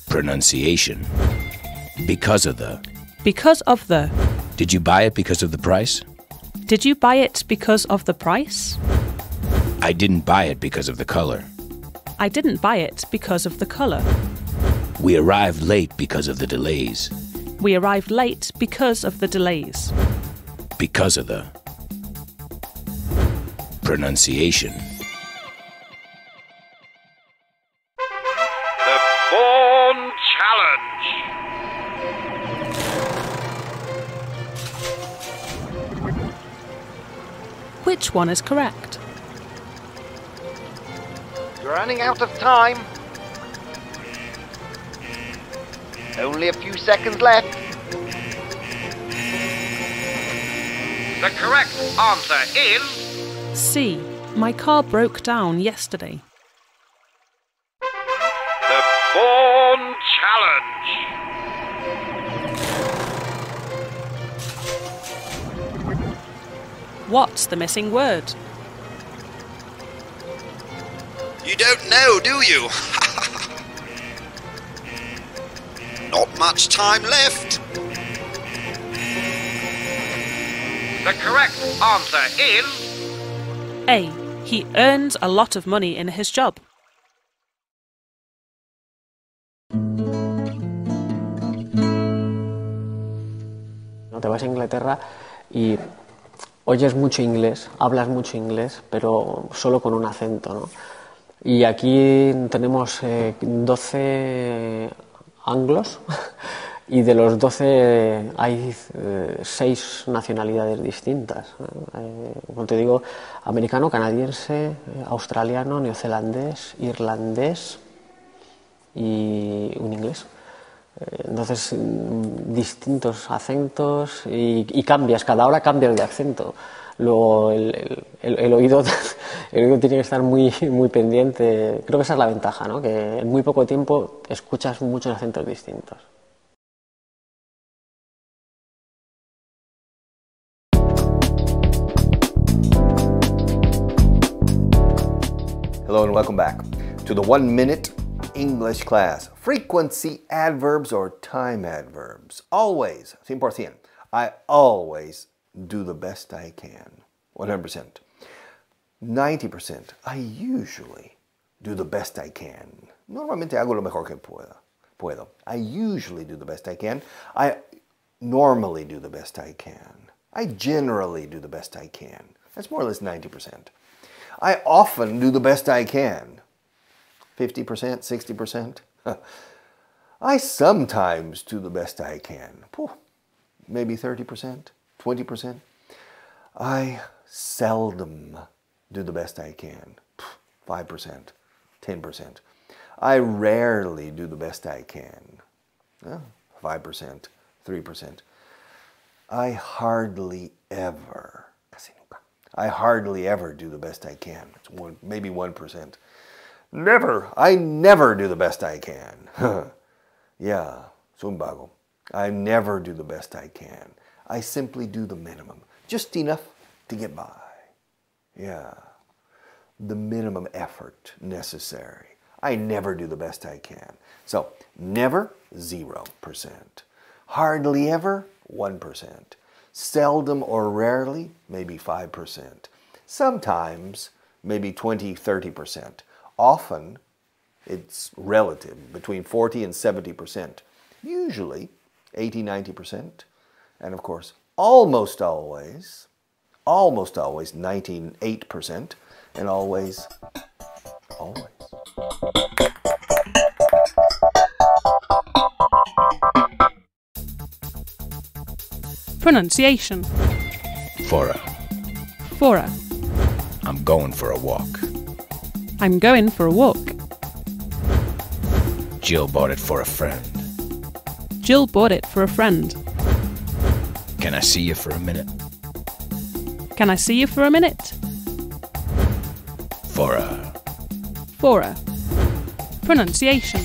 Pronunciation. Because of the. Because of the. Did you buy it because of the price? Did you buy it because of the price? I didn't buy it because of the color. I didn't buy it because of the color. We arrived late because of the delays. We arrived late because of the delays. Because of the. Pronunciation. the Vaughan Challenge. Which one is correct? You're running out of time. Only a few seconds left. The correct answer is C. My car broke down yesterday. the Vaughan Challenge. What's the missing word? You don't know, do you? Not much time left. The correct answer is A. He earns a lot of money in his job. No te vas a Inglaterra y oyes mucho inglés, hablas mucho inglés, pero solo con un acento, ¿no? Y aquí tenemos 12 anglos y de los 12 hay 6 nacionalidades distintas. Como te digo, americano, canadiense, australiano, neozelandés, irlandés y un inglés. Entonces, distintos acentos y cambias, cada hora cambias de acento. Luego el oído El oído tiene que estar muy, muy pendiente. Creo que esa es la ventaja, ¿no? Que en muy poco tiempo escuchas muchos acentos distintos. Hello and welcome back to the 1 minute English class. Frequency adverbs or time adverbs. Always, 100%. I always do the best I can. 100%. 90%. I usually do the best I can. Normalmente hago lo mejor que puedo. I usually do the best I can. I normally do the best I can. I generally do the best I can. That's more or less 90%. I often do the best I can. 50%, 60%. I sometimes do the best I can. Maybe 30%, 20%. I seldom do the best I can. 5%, 10%. I rarely do the best I can. 5%, 3%. I hardly ever do the best I can. It's maybe 1%. I never do the best I can. Yeah, sumbago. I never do the best I can. I simply do the minimum. Just enough to get by. Yeah, the minimum effort necessary. I never do the best I can. So, never, 0%. Hardly ever, 1%. Seldom or rarely, maybe 5%. Sometimes, maybe 20, 30%. Often, it's relative, between 40 and 70%. Usually, 80, 90%. And of course, almost always, 98%. And always. Pronunciation. Fora. Fora. I'm going for a walk. I'm going for a walk. Jill bought it for a friend. Jill bought it for a friend. Can I see you for a minute? Can I see you for a minute? Fora. Fora. Pronunciation.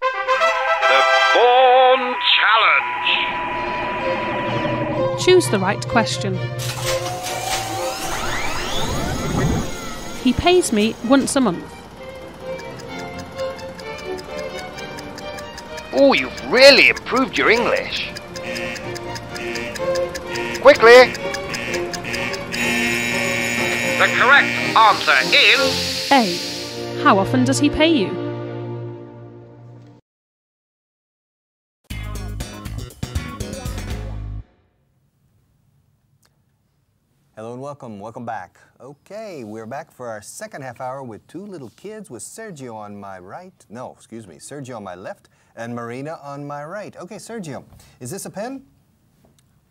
The Vaughan Challenge. Choose the right question. He pays me once a month. Oh, you've really improved your English. Quickly! The correct answer is... A. How often does he pay you? Hello and welcome back. Okay, we're back for our second half hour with two little kids with Sergio on my right. No, excuse me, Sergio on my left and Marina on my right. Okay, Sergio, is this a pen?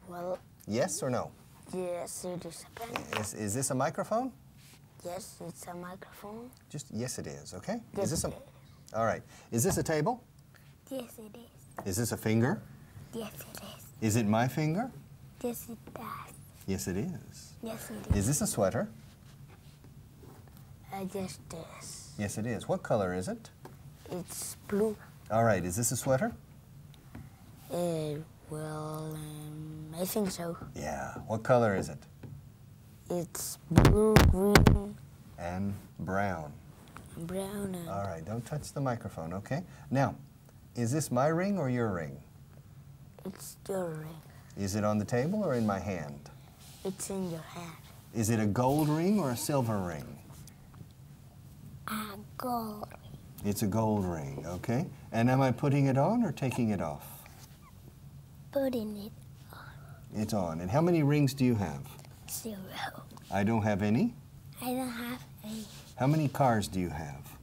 Well... Yes or no? Yes, it is a pen. Is this a microphone? Yes, it's a microphone. Just, yes it is, okay? Yes, is this it is. All right. Is this a table? Yes, it is. Is this a finger? Yes, it is. Is it my finger? Yes, it does. Yes, it is. Yes, it is. Is this a sweater? Yes, it is. Yes, it is. What color is it? It's blue. All right. Is this a sweater? Well, I think so. Yeah. What color is it? It's blue, green. And brown. Brown. And all right. Don't touch the microphone, okay? Now, is this my ring or your ring? It's your ring. Is it on the table or in my hand? It's in your hand. Is it a gold ring or a silver ring? A gold ring. It's a gold ring, okay? And am I putting it on or taking it off? Putting it on. It's on. And how many rings do you have? 0. I don't have any? I don't have any. How many cars do you have?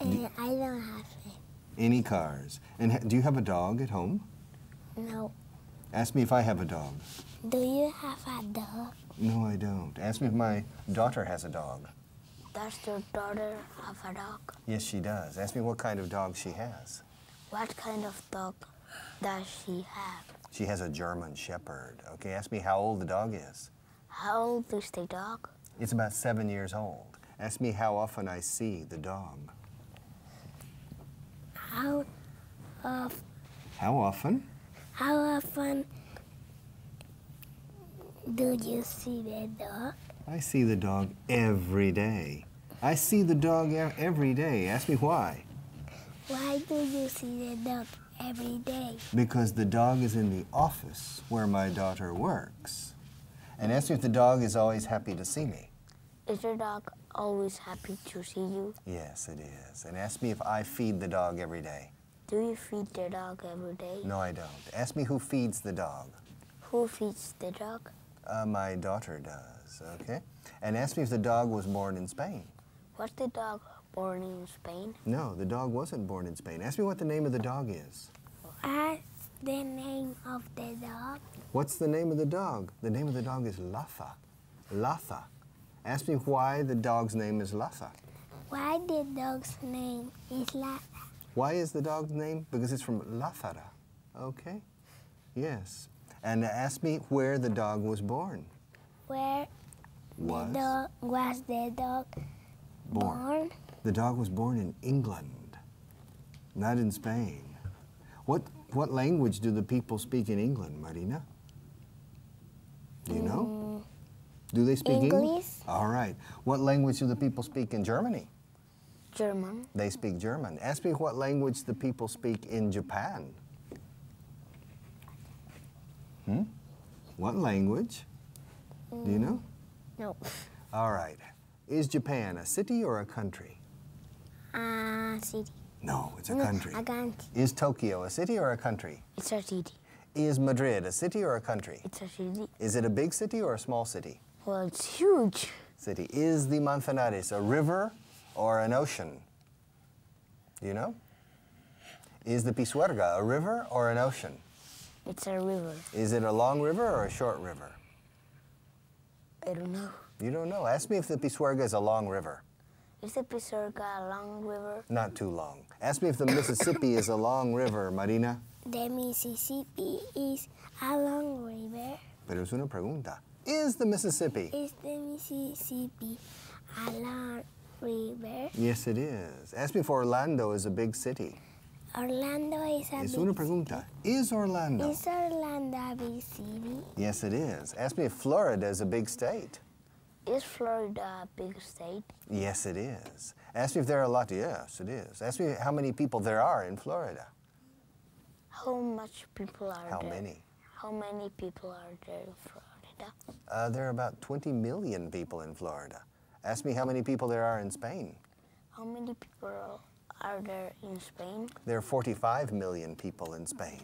I don't have Any cars. And do you have a dog at home? No. Ask me if I have a dog. Do you have a dog? No, I don't. Ask me if my daughter has a dog. Does your daughter have a dog? Yes, she does. Ask me what kind of dog she has. What kind of dog does she have? She has a German Shepherd. Okay, ask me how old the dog is. How old is the dog? It's about 7 years old. Ask me how often I see the dog. How of How often? how often do you see the dog? I see the dog every day. I see the dog every day. Ask me why. Why do you see the dog every day? Because the dog is in the office where my daughter works. And ask me if the dog is always happy to see me. Is your dog always happy to see you? Yes, it is. And ask me if I feed the dog every day. Do you feed the dog every day? No, I don't. Ask me who feeds the dog. Who feeds the dog? My daughter does, okay? And ask me if the dog was born in Spain. Was the dog born in Spain? No, the dog wasn't born in Spain. Ask me what the name of the dog is. What's the name of the dog? What's the name of the dog? The name of the dog is Latha. Latha. Ask me why the dog's name is Latha. Why the dog's name is Latha? Why is the dog's name? Because it's from Lathara. Okay? Yes. And ask me where the dog was born. Where was the dog born? The dog was born in England, not in Spain. What language do the people speak in England, Marina? Do you know? Do they speak English? English. All right. What language do the people speak in Germany? German. They speak German. Ask me what language the people speak in Japan. What language? Do you know? No. All right. Is Japan a city or a country? City. No, it's a country. A country. Is Tokyo a city or a country? It's a city. Is Madrid a city or a country? It's a city. Is it a big city or a small city? Well, it's huge. City. Is the Manzanares a river or an ocean? Do you know? Is the Pisuerga a river or an ocean? It's a river. Is it a long river or a short river? I don't know. You don't know. Ask me if the Pisuerga is a long river. Is the Pisuerga a long river? Not too long. Ask me if the Mississippi is a long river, Marina. The Mississippi is a long river. Pero es una pregunta. Is the Mississippi? Is the Mississippi a long river? Yes, it is. Ask me if Orlando is a big city. Orlando is a Es big una pregunta. Is Orlando? Is Orlando a big city? Yes, it is. Ask me if Florida is a big state. Is Florida a big state? Yes, it is. Ask me if there are a lot. Yes, it is. Ask me how many people there are in Florida. How much people are How there? many? How many people are there in Florida? There are about 20 million people in Florida. Ask me how many people there are in Spain. How many people are there in Spain? There are 45 million people in Spain.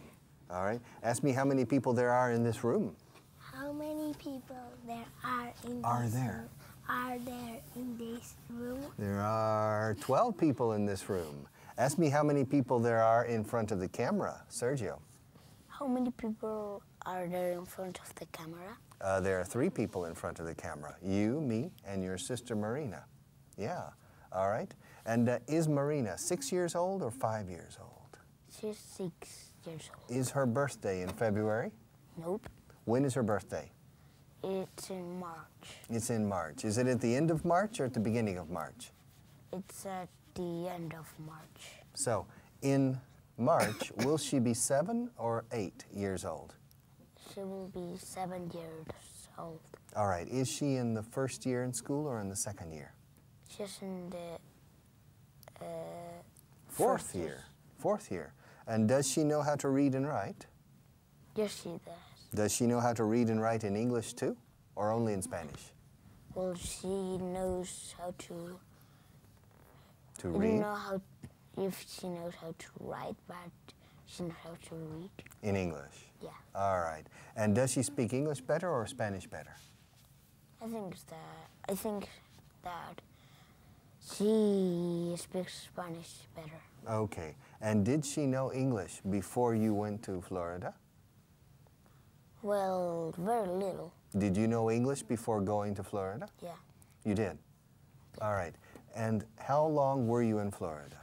All right? Ask me how many people there are in this room. How many people there are in Are this there? room? Are there in this room? There are 12 people in this room. Ask me how many people there are in front of the camera, Sergio. How many people are there in front of the camera? There are 3 people in front of the camera. You, me, and your sister Marina. Yeah, all right. And is Marina 6 years old or 5 years old? She's 6 years old. Is her birthday in February? Nope. When is her birthday? It's in March. It's in March. Is it at the end of March or at the beginning of March? It's at the end of March. So, in March, will she be 7 or 8 years old? She will be 7 years old. All right. Is she in the first year in school or in the second year? She's in the Fourth year. Fourth year. And does she know how to read and write? Yes, she does. Does she know how to read and write in English too, or only in Spanish? Well, she knows how to. To I read? don't know how if she knows how to write, but she knows how to read. In English? Yeah. All right. And does she speak English better or Spanish better? I think that she speaks Spanish better. Okay. And did she know English before you went to Florida? Well, very little. Did you know English before going to Florida? Yeah. You did? All right. And how long were you in Florida?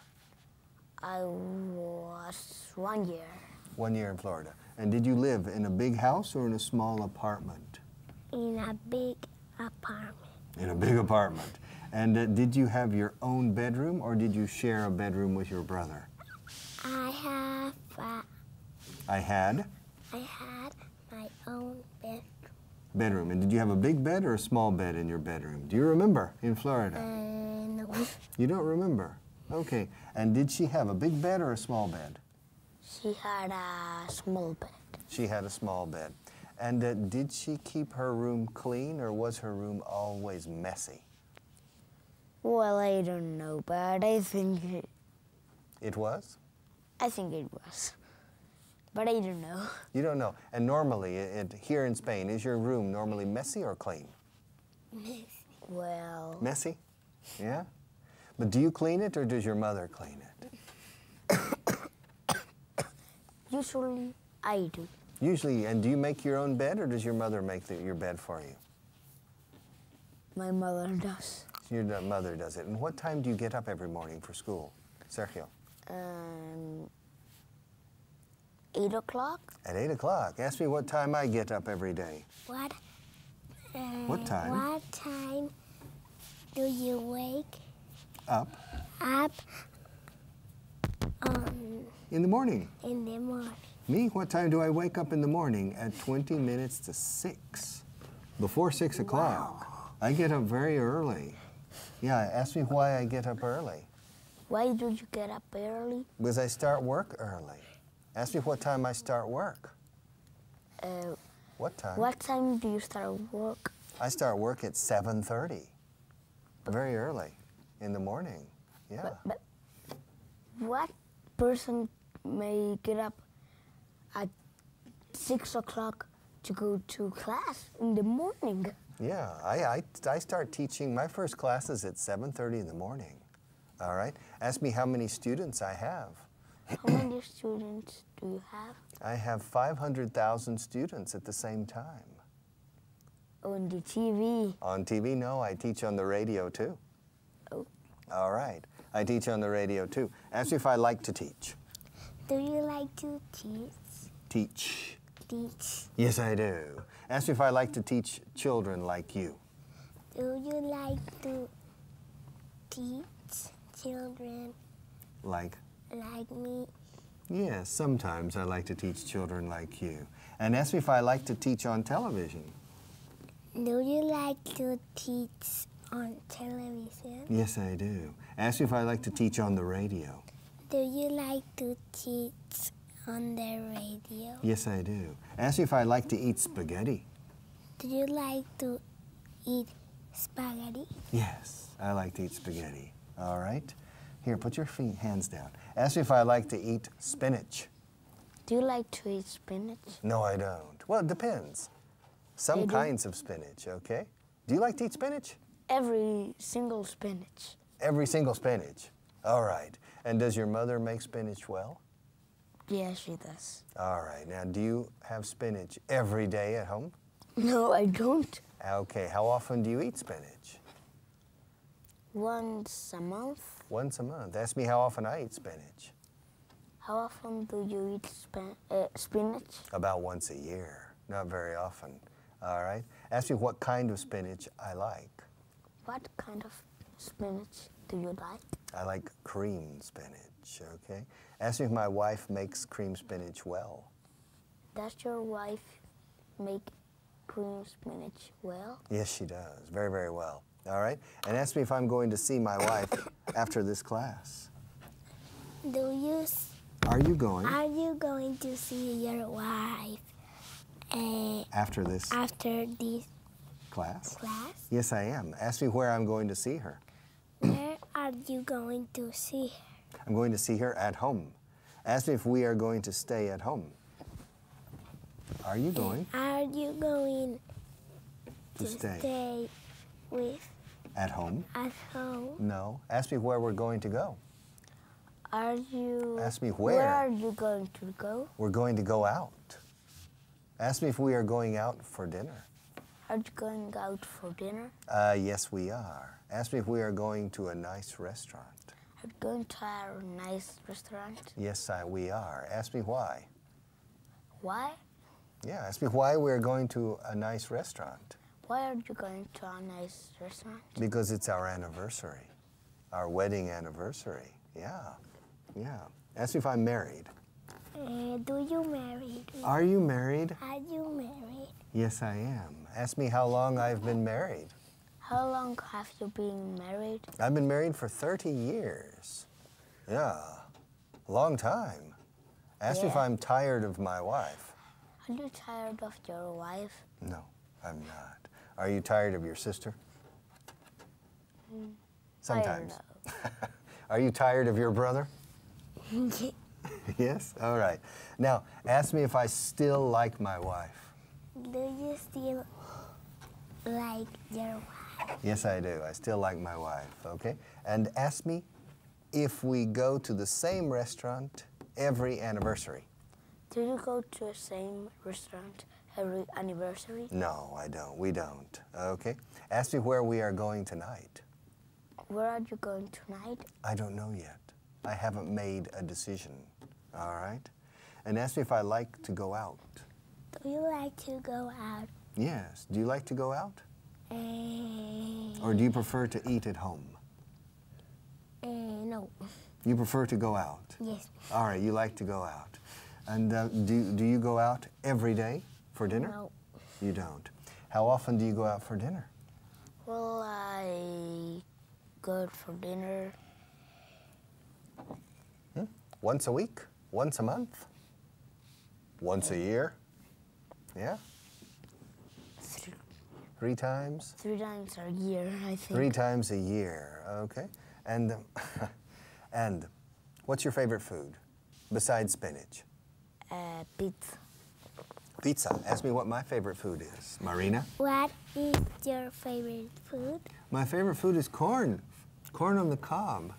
I was 1 year. 1 year in Florida. And did you live in a big house or in a small apartment? In a big apartment. In a big apartment. And did you have your own bedroom or did you share a bedroom with your brother? I had my own bedroom. Bedroom. And did you have a big bed or a small bed in your bedroom? Do you remember in Florida? No. You don't remember? Okay. And did she have a big bed or a small bed? She had a small bed. She had a small bed. And did she keep her room clean or was her room always messy? Well, I don't know, but I think It was? I think it was. But I don't know. You don't know. And normally, here in Spain, is your room normally messy or clean? Messy. Well. Messy? Yeah? But do you clean it or does your mother clean it? Usually, I do. Usually, and do you make your own bed or does your mother make your bed for you? My mother does. Your mother does it. And what time do you get up every morning for school, Sergio? 8 o'clock. At 8 o'clock. Ask me what time I get up every day. What? What time? What time do you wake Up. up In the morning. in the morning? Me? What time do I wake up in the morning? At 20 minutes to 6. Before 6 o'clock. I get up very early. Yeah, ask me why I get up early. Why do you get up early? Because I start work early. Ask me what time I start work. What time? What time do you start work? I start work at 7:30. Very early in the morning. Yeah. But what person may get up at 6 o'clock to go to class in the morning? Yeah, I start teaching. My first class is at 7:30 in the morning. All right. Ask me how many students I have. How many students do you have? I have 500,000 students at the same time. On the TV? On TV, no. I teach on the radio too. Oh. All right. I teach on the radio too. Ask me if I like to teach. Do you like to teach? Teach. Teach. Yes, I do. Ask me if I like to teach children like you. Do you like to teach children Like? like me? Yes, sometimes I like to teach children like you. And ask me if I like to teach on television. Do you like to teach on television? Yes, I do. Ask me if I like to teach on the radio. Do you like to teach on the radio? Yes, I do. Ask me if I like to eat spaghetti. Do you like to eat spaghetti? Yes, I like to eat spaghetti. All right? Here, put your hands down. Ask me if I like to eat spinach. Do you like to eat spinach? No, I don't. Well, it depends. Some kinds of spinach, okay? Do you like to eat spinach? Every single spinach. Every single spinach. All right. And does your mother make spinach well? Yes, she does. All right. Now, do you have spinach every day at home? No, I don't. Okay. How often do you eat spinach? Once a month. Once a month. Ask me how often I eat spinach. How often do you eat spinach? About once a year. Not very often. All right. Ask me what kind of spinach I like. What kind of spinach do you like? I like cream spinach, okay? Ask me if my wife makes cream spinach well. Does your wife make cream spinach well? Yes, she does. Very, very well. All right? And ask me if I'm going to see my wife after this class. Are you going? Are you going to see your wife After this class? Yes, I am. Ask me where I'm going to see her. Where are you going to see her? I'm going to see her at home. Ask me if we are going to stay at home. Are you going? Are you going to stay with at home? At home? No. Ask me where we're going to go. Are you? Ask me where. Where are you going to go? We're going to go out. Ask me if we are going out for dinner. Are you going out for dinner? Yes, we are. Ask me if we are going to a nice restaurant. Are you going to a nice restaurant? Yes, we are. Ask me why. Why? Yeah, ask me why we're going to a nice restaurant. Why are you going to a nice restaurant? Because it's our anniversary. Our wedding anniversary. Yeah. Yeah. Ask me if I'm married. Do you married? Are you married? Are you married? Yes, I am. Ask me how long I've been married. How long have you been married? I've been married for 30 years. Yeah. Long time. Ask me if I'm tired of my wife. Are you tired of your wife? No, I'm not. Are you tired of your sister? Sometimes. Are you tired of your brother? Yes? All right. Now, ask me if I still like my wife. Do you still like your wife? Yes, I do. I still like my wife, okay? And ask me if we go to the same restaurant every anniversary. Do you go to the same restaurant every anniversary? No, I don't. We don't. Okay? Ask me where we are going tonight. Where are you going tonight? I don't know yet. I haven't made a decision. All right? And ask me if I like to go out. Do you like to go out? Yes. Do you like to go out? Or do you prefer to eat at home? No. You prefer to go out? Yes. All right, you like to go out. And do you go out every day for dinner? No. You don't. How often do you go out for dinner? Well, I go for dinner. Once a week? Once a month? Once a year? Yeah? 3 times? 3 times a year, I think. 3 times a year, okay. And, and what's your favorite food besides spinach? Pizza. Pizza. Ask me what my favorite food is. Marina? What is your favorite food? My favorite food is corn. Corn on the cob.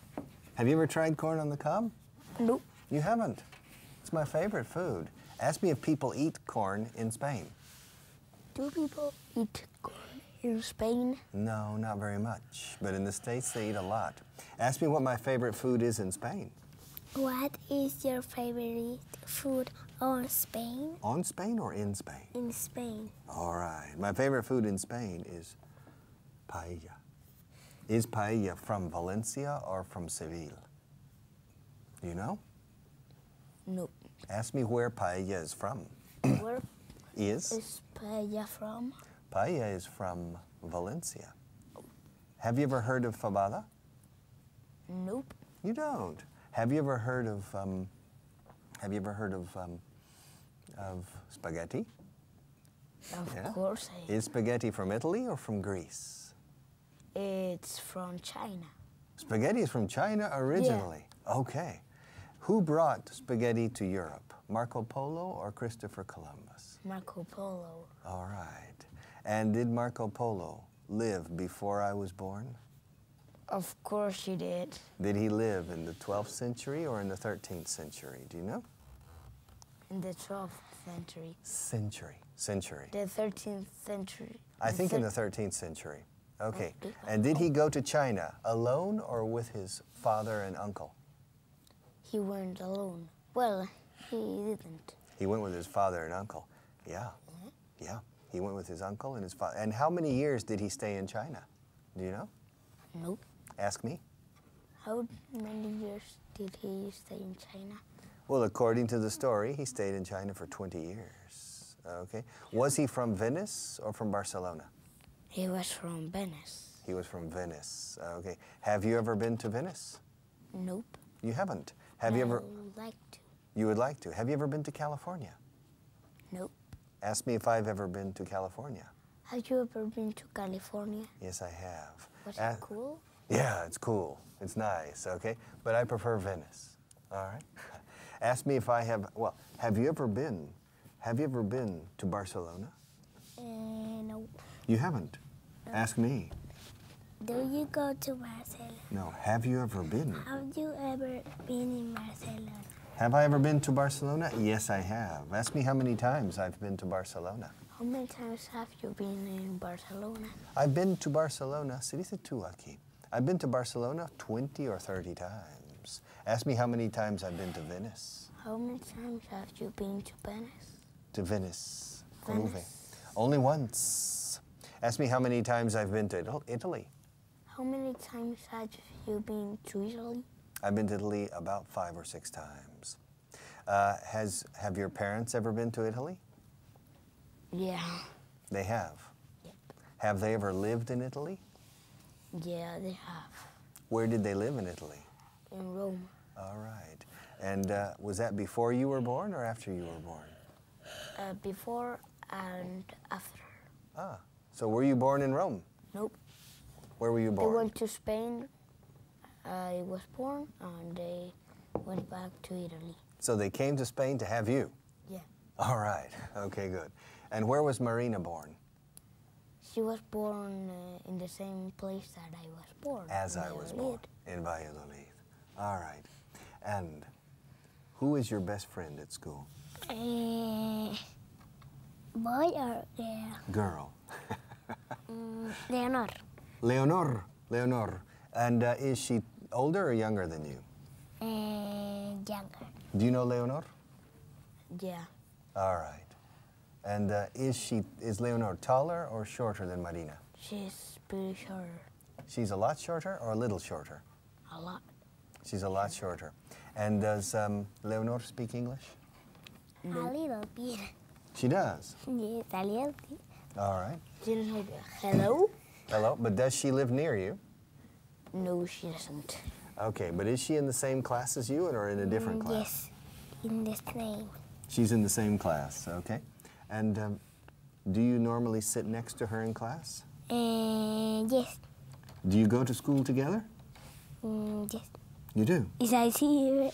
Have you ever tried corn on the cob? Nope. You haven't? It's my favorite food. Ask me if people eat corn in Spain. Do people eat corn in Spain? No, not very much. But in the States, they eat a lot. Ask me what my favorite food is in Spain. What is your favorite food on Spain? On Spain or in Spain? In Spain. All right. My favorite food in Spain is paella. Is paella from Valencia or from Seville? Do you know? Nope. Ask me where paella is from. Where is paella from? Paella is from Valencia. Have you ever heard of fabada? Nope. You don't. Have you ever heard of spaghetti? Of course I have. Is spaghetti from Italy or from Greece? It's from China. Spaghetti is from China originally. Yeah. Okay. Who brought spaghetti to Europe? Marco Polo or Christopher Columbus? Marco Polo. All right. And did Marco Polo live before I was born? Of course he did. Did he live in the 12th century or in the 13th century? Do you know? In the 12th century. Century. The 13th century. I think in the 13th century. Okay. And did he go to China alone or with his father and uncle? He went alone. Well, he didn't. He went with his father and uncle. Yeah. Yeah. He went with his uncle and his father. And how many years did he stay in China? Do you know? Nope. Ask me. How many years did he stay in China? Well, according to the story, he stayed in China for 20 years. Okay. Was he from Venice or from Barcelona? He was from Venice. He was from Venice. Okay. Have you ever been to Venice? Nope. You haven't? Have you ever? I would like to. You would like to. Have you ever been to California? Nope. Ask me if I've ever been to California. Have you ever been to California? Yes, I have. Was it cool? Yeah, it's cool. It's nice, okay? But I prefer Venice, all right? Ask me if I have, well, have you ever been to Barcelona? No. You haven't? No. Ask me. Do you go to Barcelona? No. Have you ever been? Have you ever been in Barcelona? Have I ever been to Barcelona? Yes, I have. Ask me how many times I've been to Barcelona. How many times have you been in Barcelona? I've been to Barcelona, se dice tú aquí. I've been to Barcelona 20 or 30 times. Ask me how many times I've been to Venice. How many times have you been to Venice? To Venice. Con V. Only once. Ask me how many times I've been to Italy. How many times have you been to Italy? I've been to Italy about 5 or 6 times. Have your parents ever been to Italy? Yeah. They have? Yep. Have they ever lived in Italy? Yeah, they have. Where did they live in Italy? In Rome. All right. And was that before you were born or after you were born? Before and after. Ah, so were you born in Rome? Nope. Where were you born? They went to Spain. I was born, and they went back to Italy. So they came to Spain to have you? Yeah. All right. Okay, good. And where was Marina born? She was born in the same place that I was born. As I was born, in Valladolid. All right. And who is your best friend at school? Boy or girl? Girl. Leonor. Leonor. And is she older or younger than you? Younger. Do you know Leonor? Yeah. All right. And is Leonor taller or shorter than Marina? She's pretty shorter. She's a lot shorter or a little shorter? A lot. She's a lot shorter. And does Leonor speak English? A little bit. She does? Yes, a little bit. All right. She doesn't know hello? Hello, but does she live near you? No, she doesn't. Okay, but is she in the same class as you or in a different class? Yes, in the same. She's in the same class, okay. And do you normally sit next to her in class? Yes. Do you go to school together? Yes. You do? Is I see her?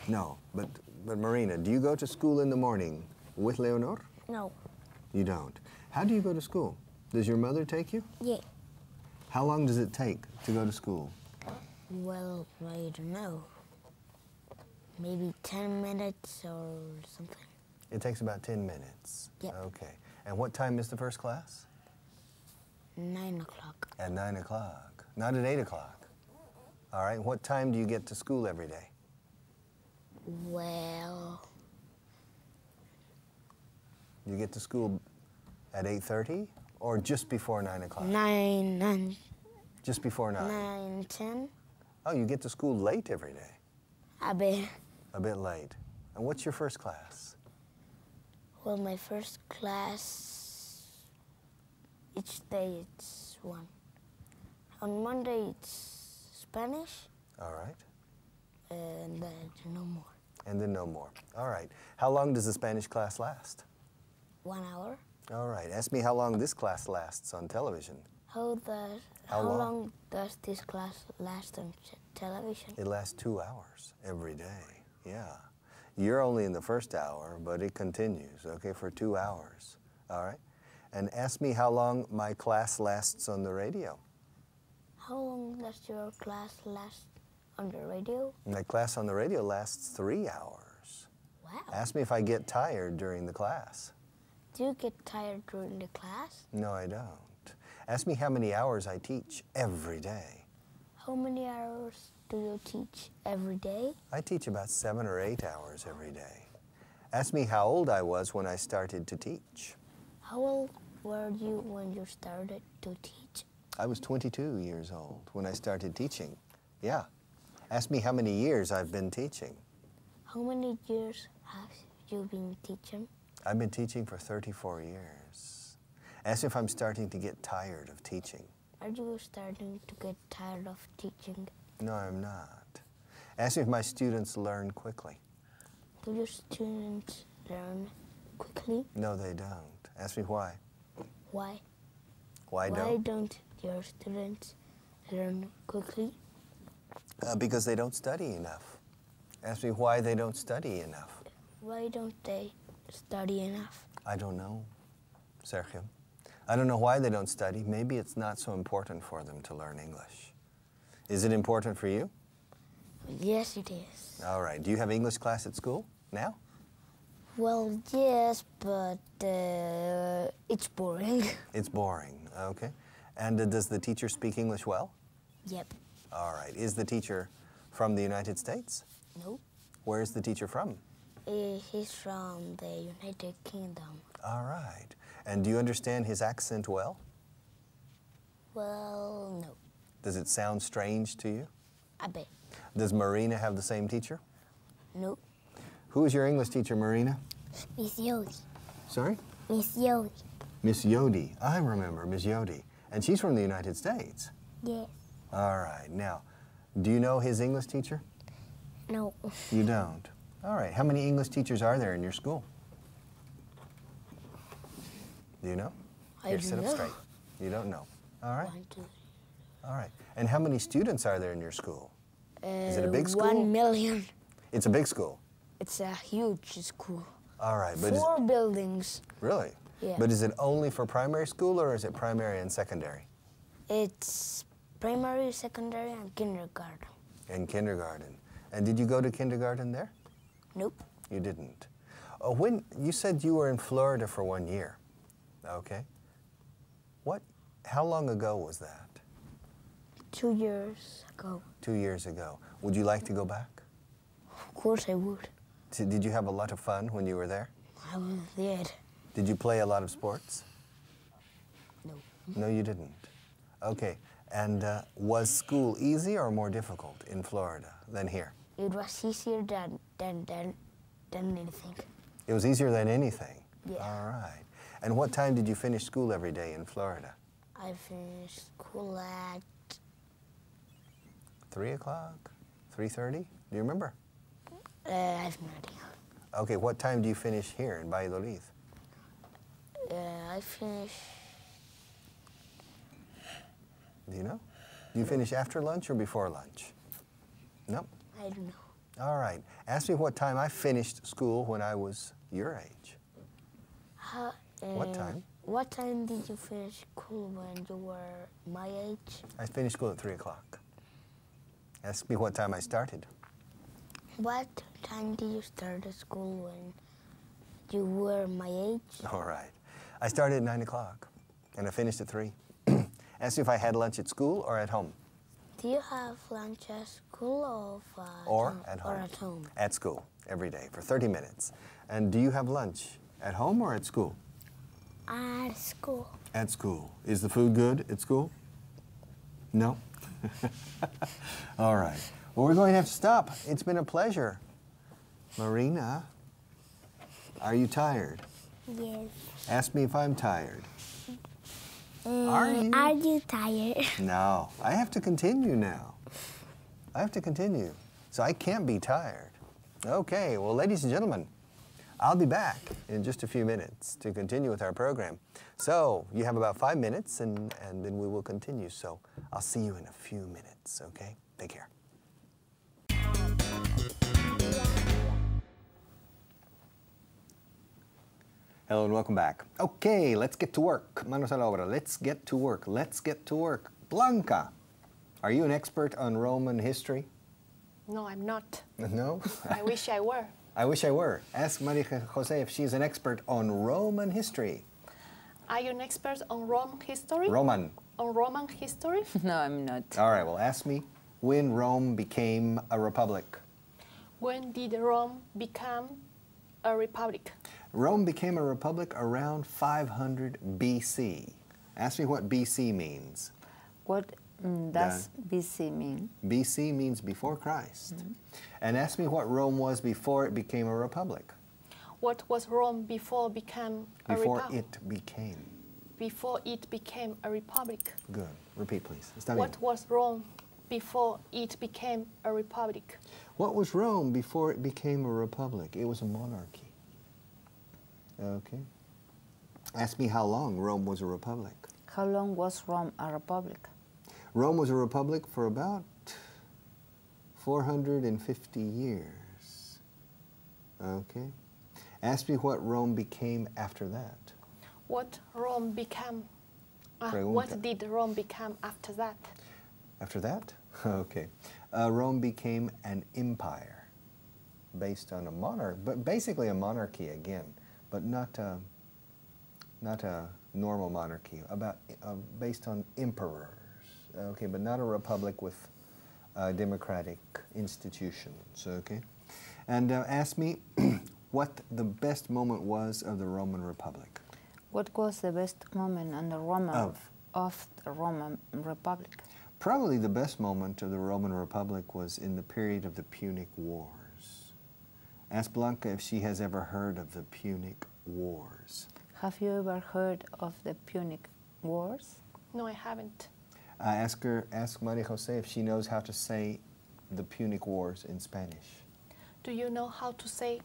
No, but Marina, do you go to school in the morning with Leonor? No. You don't. How do you go to school? Does your mother take you? Yeah. How long does it take to go to school? Well, I don't know. Maybe 10 minutes or something. It takes about 10 minutes. Yep. Okay. And what time is the first class? 9 o'clock. At 9 o'clock. Not at 8 o'clock. All right. What time do you get to school every day? Well, You get to school at 8:30 or just before 9 o'clock? 9, Just before 9? 9, 10. Oh, you get to school late every day? A bit. A bit late. And what's your first class? Well, my first class, each day it's one. On Monday it's Spanish. All right. And then no more. And then no more. All right. How long does the Spanish class last? 1 hour. All right. Ask me how long this class lasts on television. How long? long does this class last on television? It lasts 2 hours every day. Yeah. You're only in the first hour, but it continues, okay, for 2 hours. All right. And ask me how long my class lasts on the radio. How long does your class last on the radio? My class on the radio lasts 3 hours. Wow. Ask me if I get tired during the class. Do you get tired during the class? No, I don't. Ask me how many hours I teach every day. How many hours do you teach every day? I teach about 7 or 8 hours every day. Ask me how old I was when I started to teach. How old were you when you started to teach? I was 22 years old when I started teaching. Yeah. Ask me how many years I've been teaching. How many years have you been teaching? I've been teaching for 34 years. Ask if I'm starting to get tired of teaching. Are you starting to get tired of teaching? No, I'm not. Ask if my students learn quickly. Do your students learn quickly? No, they don't. Ask me why. Why? Why Why don't your students learn quickly? Because they don't study enough. Ask me why they don't study enough. Why don't they study enough? I don't know, Sergio. I don't know why they don't study. Maybe it's not so important for them to learn English. Is it important for you? Yes, it is. All right. Do you have English class at school now? Well, yes, but it's boring. It's boring. Okay. And does the teacher speak English well? Yep. All right. Is the teacher from the United States? No. Where is the teacher from? He's from the United Kingdom. All right. And do you understand his accent well? Well, no. Does it sound strange to you? A bit. Does Marina have the same teacher? No. Who is your English teacher, Marina? Miss Yodi. Sorry? Miss Yodi. Miss Yodi. I remember Miss Yodi. And she's from the United States. Yes. All right. Now, do you know his English teacher? No. You don't? All right. How many English teachers are there in your school? Do you know? I Sit up don't know. straight. You don't know. All right. 1, 2, All right. And how many students are there in your school? Is it a big school? 1 million. It's a big school. It's a huge school. All right. But 4 buildings. really? Yeah. But is it only for primary school or is it primary and secondary? It's primary, secondary, and kindergarten. And kindergarten. And did you go to kindergarten there? Nope. You didn't. When you said you were in Florida for 1 year, okay. How long ago was that? 2 years ago. 2 years ago. Would you like to go back? Of course I would. Did you have a lot of fun when you were there? I did. Did you play a lot of sports? No. No, you didn't. Okay. And was school easy or more difficult in Florida than here? It was easier than anything. It was easier than anything? Yeah. All right. And what time did you finish school every day in Florida? I finished school at 3 o'clock? 3:30? Do you remember? I have no idea. Okay, what time do you finish here in Valladolid? I finished. Do you know? Do you finish after lunch or before lunch? No? I don't know. All right. Ask me what time I finished school when I was your age. What time? What time did you finish school when you were my age? I finished school at 3 o'clock. Ask me what time I started. What time did you start at school when you were my age? All right. I started at 9 o'clock and I finished at 3. Ask me if I had lunch at school or at home. Do you have lunch at school Or at home. Or at home? At school, every day, for 30 minutes. And do you have lunch at home or at school? At school. At school. Is the food good at school? No? All right. Well, we're going to have to stop. It's been a pleasure. Marina, are you tired? Yes. Ask me if I'm tired. Are you tired? No. I have to continue now. I have to continue. So I can't be tired. Okay. Well, ladies and gentlemen, I'll be back in just a few minutes to continue with our program. So you have about 5 minutes and then we will continue. So I'll see you in a few minutes, okay? Take care. Hello and welcome back. Okay, let's get to work. Manos a la obra. Let's get to work. Let's get to work. Blanca, are you an expert on Roman history? No, I'm not. No? I wish I were. I wish I were. Ask Maria Jose if she's an expert on Roman history. Are you an expert on Rome history? Roman. On Roman history? No, I'm not. All right, well, ask me when Rome became a republic. When did Rome become a republic? Rome became a republic around 500 BC. Ask me what BC means. What does BC mean? BC means before Christ. And ask me what Rome was before it became a republic. What was Rome before it became a republic? Before it became. Before it became a republic. Good. Repeat, please. Está bien. What was Rome before it became a republic? What was Rome before it became a republic? It was a monarchy. Okay. Ask me how long Rome was a republic. How long was Rome a republic? Rome was a republic for about 450 years. Okay. Ask me what Rome became after that. What Rome became? Pregunta. What did Rome become after that? After that? Okay. Rome became an empire based on a monarch, but basically a monarchy again, but not a normal monarchy, based on emperors. Okay, but not a republic with democratic institutions. Okay. And ask me what the best moment was of the Roman Republic. What was the best moment on the of the Roman Republic? Probably the best moment of the Roman Republic was in the period of the Punic Wars. Ask Blanca if she has ever heard of the Punic Wars. Have you ever heard of the Punic Wars? No, I haven't. Ask Maria Jose if she knows how to say the Punic Wars in Spanish. Do you know how to say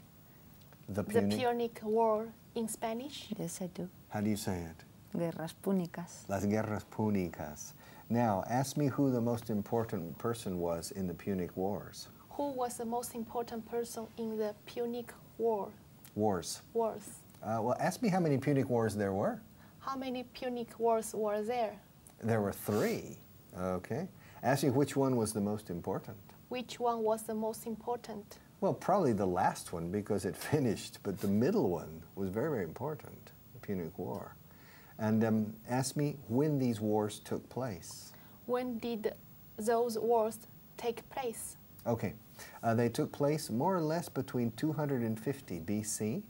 The the Punic War in Spanish? Yes, I do. How do you say it? Guerras púnicas. Las guerras púnicas. Now, ask me who the most important person was in the Punic Wars. Who was the most important person in the Punic War? Wars. Wars. Well, ask me how many Punic Wars there were. How many Punic Wars were there? There were 3. Okay. Ask me which one was the most important. Which one was the most important? Well, probably the last one because it finished, but the middle one was very, very important, the Punic War. And ask me when these wars took place. When did those wars take place? Okay. They took place more or less between 250 BC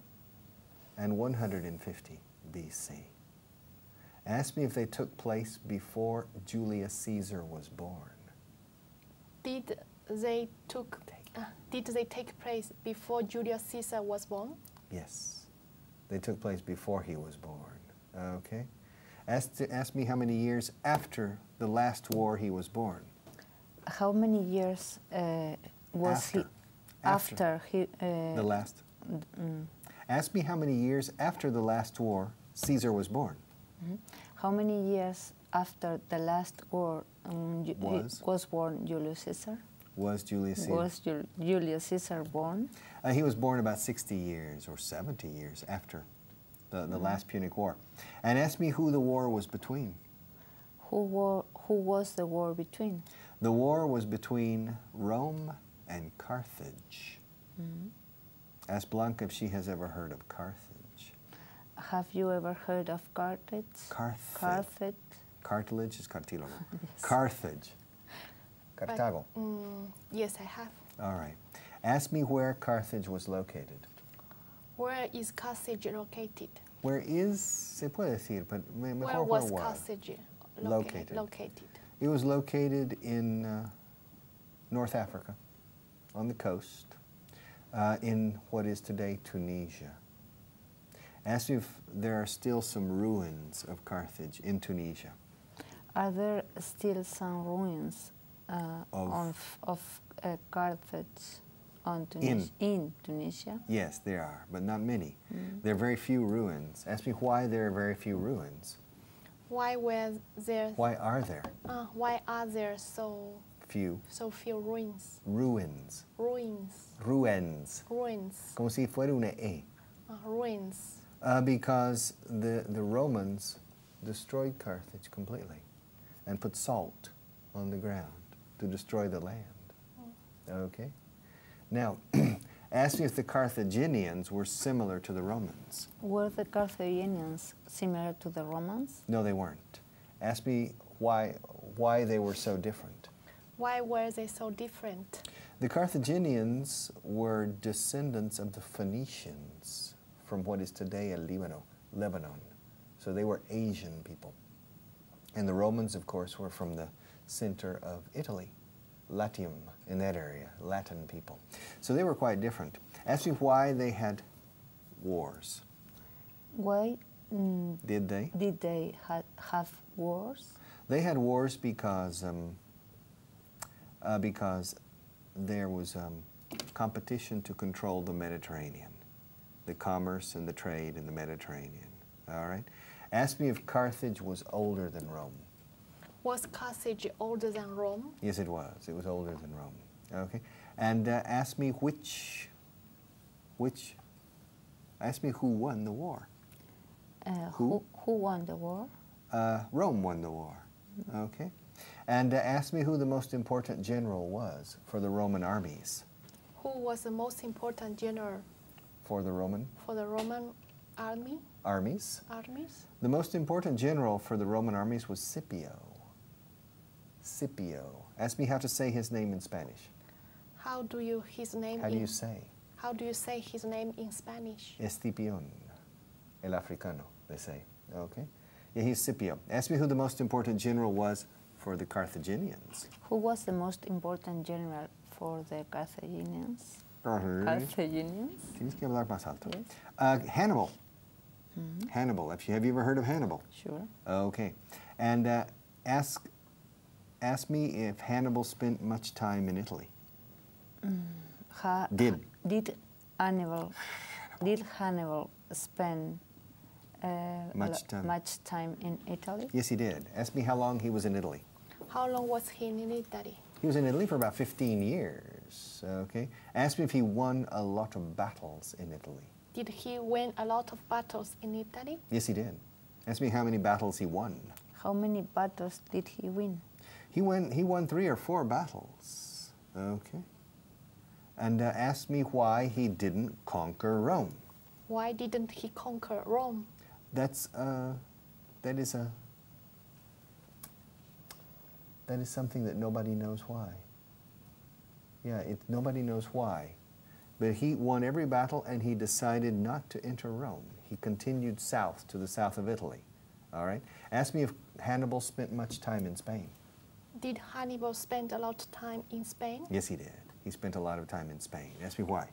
and 150 BC. Ask me if they took place before Julius Caesar was born. Did they take place before Julius Caesar was born? Yes. They took place before he was born. Okay. Ask me how many years after the last war he was born. How many years was he after he the last? Ask me how many years after the last war Caesar was born. How many years after the last war was born Julius Caesar? Was Julius Caesar? Was Julius Caesar born? He was born about 60 years or 70 years after the last Punic War. And ask me who the war was between. Who was the war between? The war was between Rome and Carthage. Ask Blanca if she has ever heard of Carthage. Have you ever heard of Carthage? Carthage. Cartilage is cartílago. Yes. Carthage. Cartago. Yes, I have. All right. Ask me where Carthage was located. Where is Carthage located? Where is, se puede decir, but mejor where was Carthage located? It was located in North Africa, on the coast, in what is today Tunisia. Ask me if there are still some ruins of Carthage in Tunisia. Are there still some ruins of Carthage in Tunisia? Yes, there are, but not many. There are very few ruins. Ask me why there are very few ruins. Why are there so few ruins? Ruins. Como si fuera una E. Ruins. Because the Romans destroyed Carthage completely and put salt on the ground to destroy the land. Okay? Now, ask me if the Carthaginians were similar to the Romans. Were the Carthaginians similar to the Romans? No, they weren't. Ask me why they were so different. Why were they so different? The Carthaginians were descendants of the Phoenicians from what is today Lebanon. So they were Asian people. And the Romans, of course, were from the center of Italy, Latium, in that area, Latin people. So they were quite different. Ask me why they had wars. Why did they have wars? They had wars because there was competition to control the Mediterranean, the commerce and the trade in the Mediterranean. All right? Ask me if Carthage was older than Rome. Was Carthage older than Rome? Yes, it was. It was older than Rome. Okay? And ask me ask me who won the war. Who won the war? Rome won the war. Okay? And ask me who the most important general was for the Roman armies. Who was the most important general? For the Roman army? Armies? Armies? The most important general for the Roman armies was Scipio. Scipio. Ask me how to say his name in Spanish. How do you his name? How do you say? How do you say his name in Spanish? Escipión, el africano, they say. Okay? Yeah, he's Scipio. Ask me who the most important general was for the Carthaginians. Who was the most important general for the Carthaginians? Carthaginians? Tienes que hablar más alto. Yes. Hannibal. Hannibal. Have you ever heard of Hannibal? Sure. Okay. And ask me if Hannibal spent much time in Italy. Did Hannibal spend much time in Italy? Yes, he did. Ask me how long he was in Italy. How long was he in Italy? He was in Italy for about 15 years. Okay. Ask me if he won a lot of battles in Italy. Did he win a lot of battles in Italy? Yes, he did. Ask me how many battles he won. How many battles did he win? He won 3 or 4 battles. Okay. And ask me why he didn't conquer Rome. Why didn't he conquer Rome? That is something that nobody knows why. Yeah, nobody knows why. But he won every battle and he decided not to enter Rome. He continued south to the south of Italy. All right? Ask me if Hannibal spent much time in Spain. Did Hannibal spend a lot of time in Spain? Yes, he did. He spent a lot of time in Spain. Ask me why.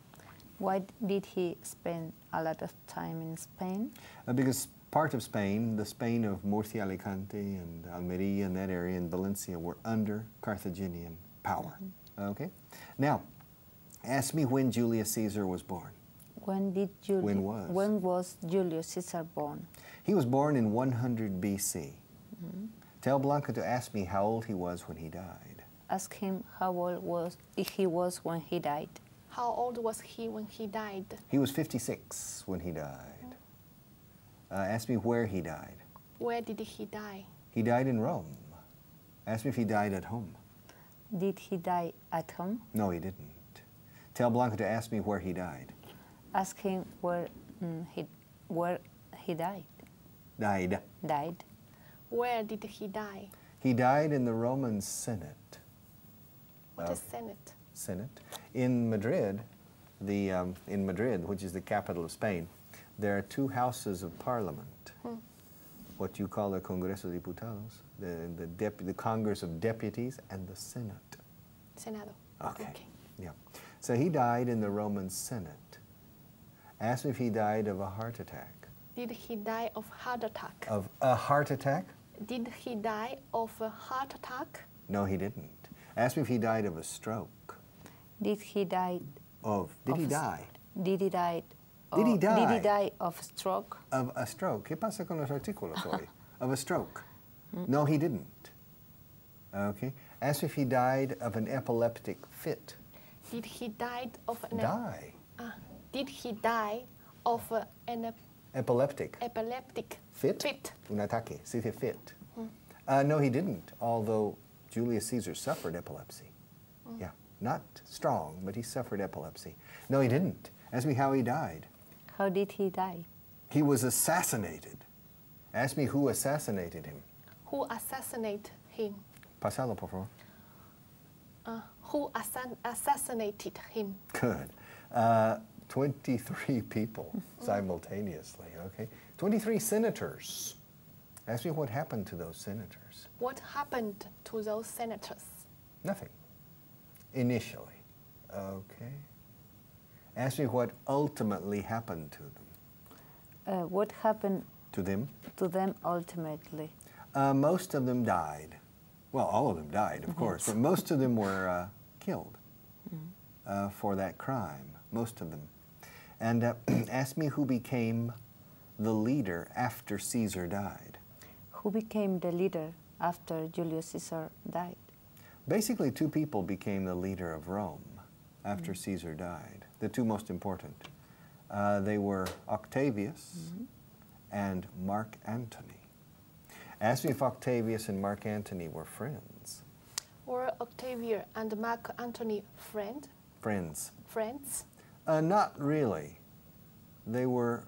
Why did he spend a lot of time in Spain? Because part of Spain, the Spain of Murcia, Alicante, and Almería, and that area, and Valencia, were under Carthaginian power. Okay? Now, ask me when Julius Caesar was born. When was Julius Caesar born? He was born in 100 BC. Tell Blanca to ask me how old he was when he died. Ask him how old he was when he died. How old was he when he died? He was 56 when he died. Ask me where he died. Where did he die? He died in Rome. Ask me if he died at home. Did he die at home? No, he didn't. Tell Blanca to ask me where he died. Ask him where he died. Died. Where did he die? He died in the Roman Senate. What is Senate? Senate. In Madrid, which is the capital of Spain, there are 2 houses of parliament. What you call the Congreso de Diputados, the Congress of Deputies, and the Senate. Senado. Okay. Yeah. So he died in the Roman Senate. Ask me if he died of a heart attack. Did he die of heart attack? Of a heart attack? Did he die of a heart attack? No, he didn't. Ask me if he died of a stroke. Did he die of stroke? Of a stroke. ¿Qué pasa con los artículos hoy? Of a stroke. No, he didn't. Okay. Ask me if he died of an epileptic fit. Did he die of an Did he die of an epileptic fit? Un ataque. Se dice fit. No, he didn't, although Julius Caesar suffered epilepsy. Yeah, not strong, but he suffered epilepsy. No, he didn't. Ask me how he died. How did he die? He was assassinated. Ask me who assassinated him. Who assassinated him? Pasalo, por favor. Who assassinated him? Good. 23 people simultaneously, okay? 23 senators. Ask me what happened to those senators. What happened to those senators? Nothing. Initially. Okay. Ask me what ultimately happened to them. What happened to them? To them ultimately. Most of them died. Well, all of them died, of course, but most of them were killed for that crime. Most of them. And ask me who became the leader after Caesar died. Who became the leader after Julius Caesar died? Basically, 2 people became the leader of Rome after Caesar died. The 2 most important. They were Octavius and Mark Antony. Ask me if Octavius and Mark Antony were friends. Were Octavius and Mark Antony friends? Friends? Not really. They were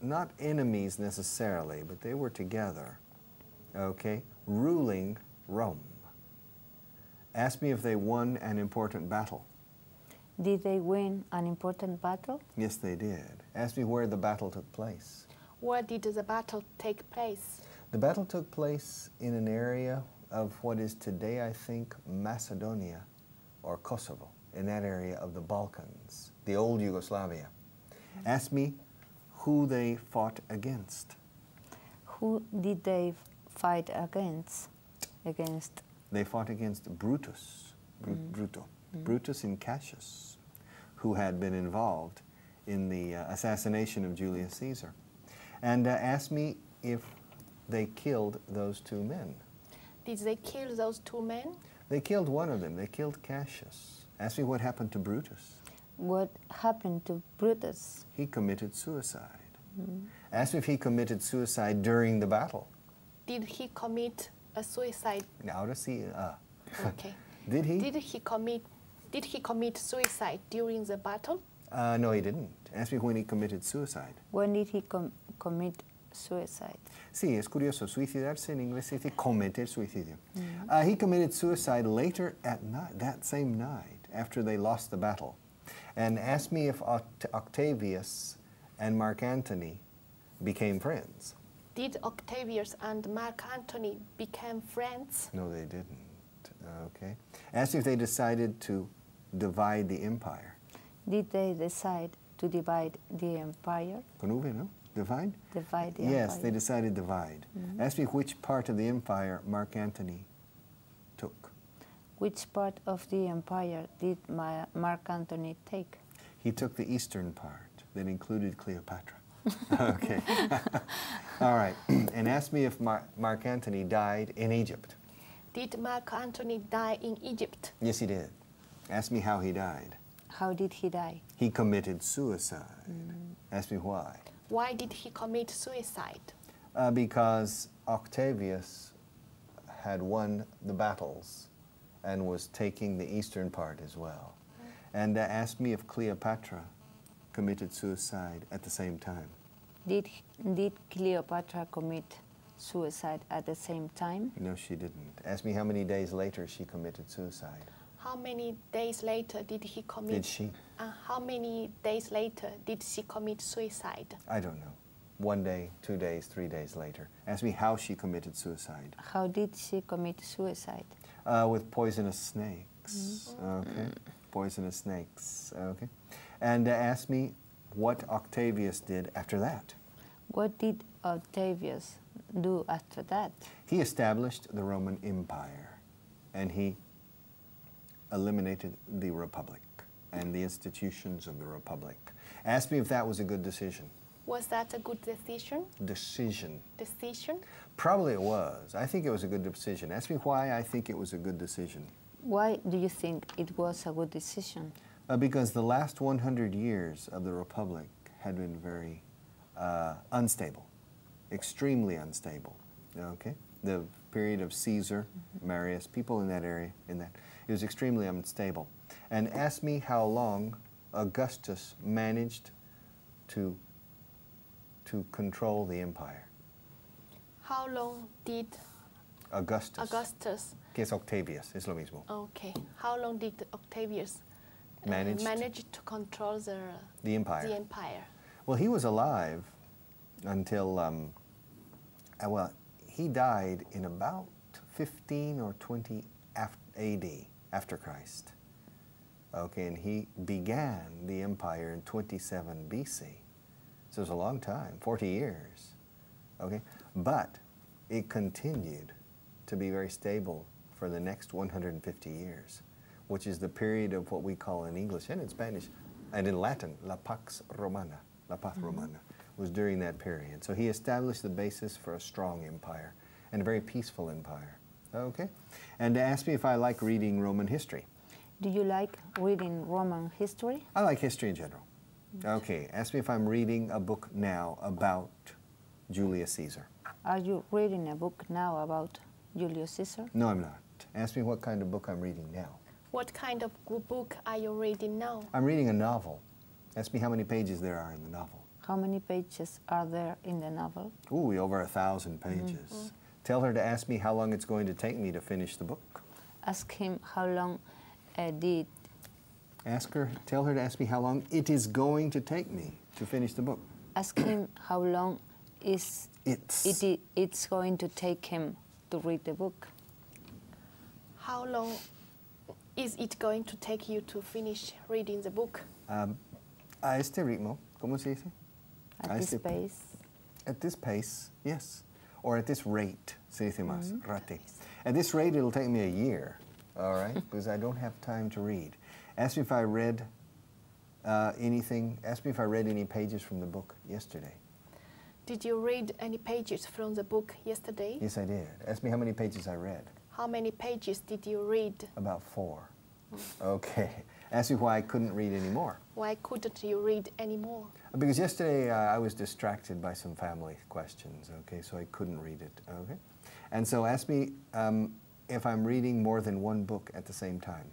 not enemies necessarily, but they were together, okay, ruling Rome. Ask me if they won an important battle. Did they win an important battle? Yes, they did. Ask me where the battle took place. Where did the battle take place? The battle took place in an area of what is today, I think, Macedonia or Kosovo, in that area of the Balkans, the old Yugoslavia. Ask me who they fought against. Who did they fight against? They fought against Brutus, Brutus and Cassius, who had been involved in the assassination of Julius Caesar. And ask me if they killed those two men. Did they kill those two men? They killed one of them. They killed Cassius. Ask me what happened to Brutus. What happened to Brutus? He committed suicide. Ask me if he committed suicide during the battle. Did he commit a suicide? Now to see. Okay. Did he? Did he commit suicide during the battle? No, he didn't. Ask me when he committed suicide. When did he commit suicide? Sí, es curioso. Suicidarse en inglés se dice cometer suicidio. He committed suicide later at night, that same night, after they lost the battle. And ask me if Octavius and Mark Antony became friends. Did Octavius and Mark Antony become friends? No, they didn't. Okay. Ask if they decided to divide the empire. Did they decide to divide the empire? Con V, no? Divide? Divide the yes, empire. they decided divide. Ask me which part of the empire Mark Antony took. Which part of the empire did Mark Antony take? He took the eastern part that included Cleopatra. Okay. All right. And ask me if Mark Antony died in Egypt. Did Mark Antony die in Egypt? Yes, he did. Ask me how he died. How did he die? He committed suicide. Ask me why. Why did he commit suicide? Because Octavius had won the battles and was taking the eastern part as well. And ask me if Cleopatra committed suicide at the same time. Did Cleopatra commit suicide at the same time? No, she didn't. Ask me how many days later she committed suicide. How many days later did he commit? Did she? How many days later did she commit suicide? I don't know. 1 day, 2 days, 3 days later. Ask me how she committed suicide. How did she commit suicide? With poisonous snakes. Okay. Poisonous snakes. Okay. And ask me what Octavius did after that. What did Octavius do after that? He established the Roman Empire, and he eliminated the Republic and the institutions of the Republic. Ask me if that was a good decision. Was that a good decision? Decision. Decision? Probably it was. I think it was a good decision. Ask me why I think it was a good decision. Why do you think it was a good decision? Because the last 100 years of the Republic had been very unstable, extremely unstable. Okay, the period of Caesar, Marius, people in that area, it was extremely unstable. And ask me how long Augustus managed to control the empire. How long did Augustus. Que es Octavius, es lo mismo. Okay. How long did Octavius manage to control the empire? The empire. Well, he was alive until, well, he died in about 15 or 20 AD, after Christ. Okay, and he began the empire in 27 BC. So it was a long time, 40 years. Okay, but it continued to be very stable for the next 150 years, which is the period of what we call in English and in Spanish and in Latin, La Pax Romana. La Paz Romana was during that period. So he established the basis for a strong empire and a very peaceful empire. Okay? And ask me if I like reading Roman history. Do you like reading Roman history? I like history in general. Okay, ask me if I'm reading a book now about Julius Caesar. Are you reading a book now about Julius Caesar? No, I'm not. Ask me what kind of book I'm reading now. What kind of book are you reading now? I'm reading a novel. Ask me how many pages there are in the novel. How many pages are there in the novel? Ooh, over 1,000 pages. Tell her to ask me how long it's going to take me to finish the book. Ask him how long did Tell her to ask me how long it is going to take me to finish the book. Ask him how long it's going to take him to read the book. How long is it going to take you to finish reading the book? A este ritmo, ¿cómo se dice? At this pace. At this pace, yes. Or at this rate, se dice más, rate. At this rate, it'll take me a year, all right? Because I don't have time to read. Ask me if I read anything. Ask me if I read any pages from the book yesterday. Did you read any pages from the book yesterday? Yes, I did. Ask me how many pages I read. How many pages did you read? About 4. Okay. Ask me why I couldn't read anymore. Why couldn't you read anymore? Because yesterday I was distracted by some family questions, okay, so I couldn't read it, okay? And so ask me if I'm reading more than one book at the same time.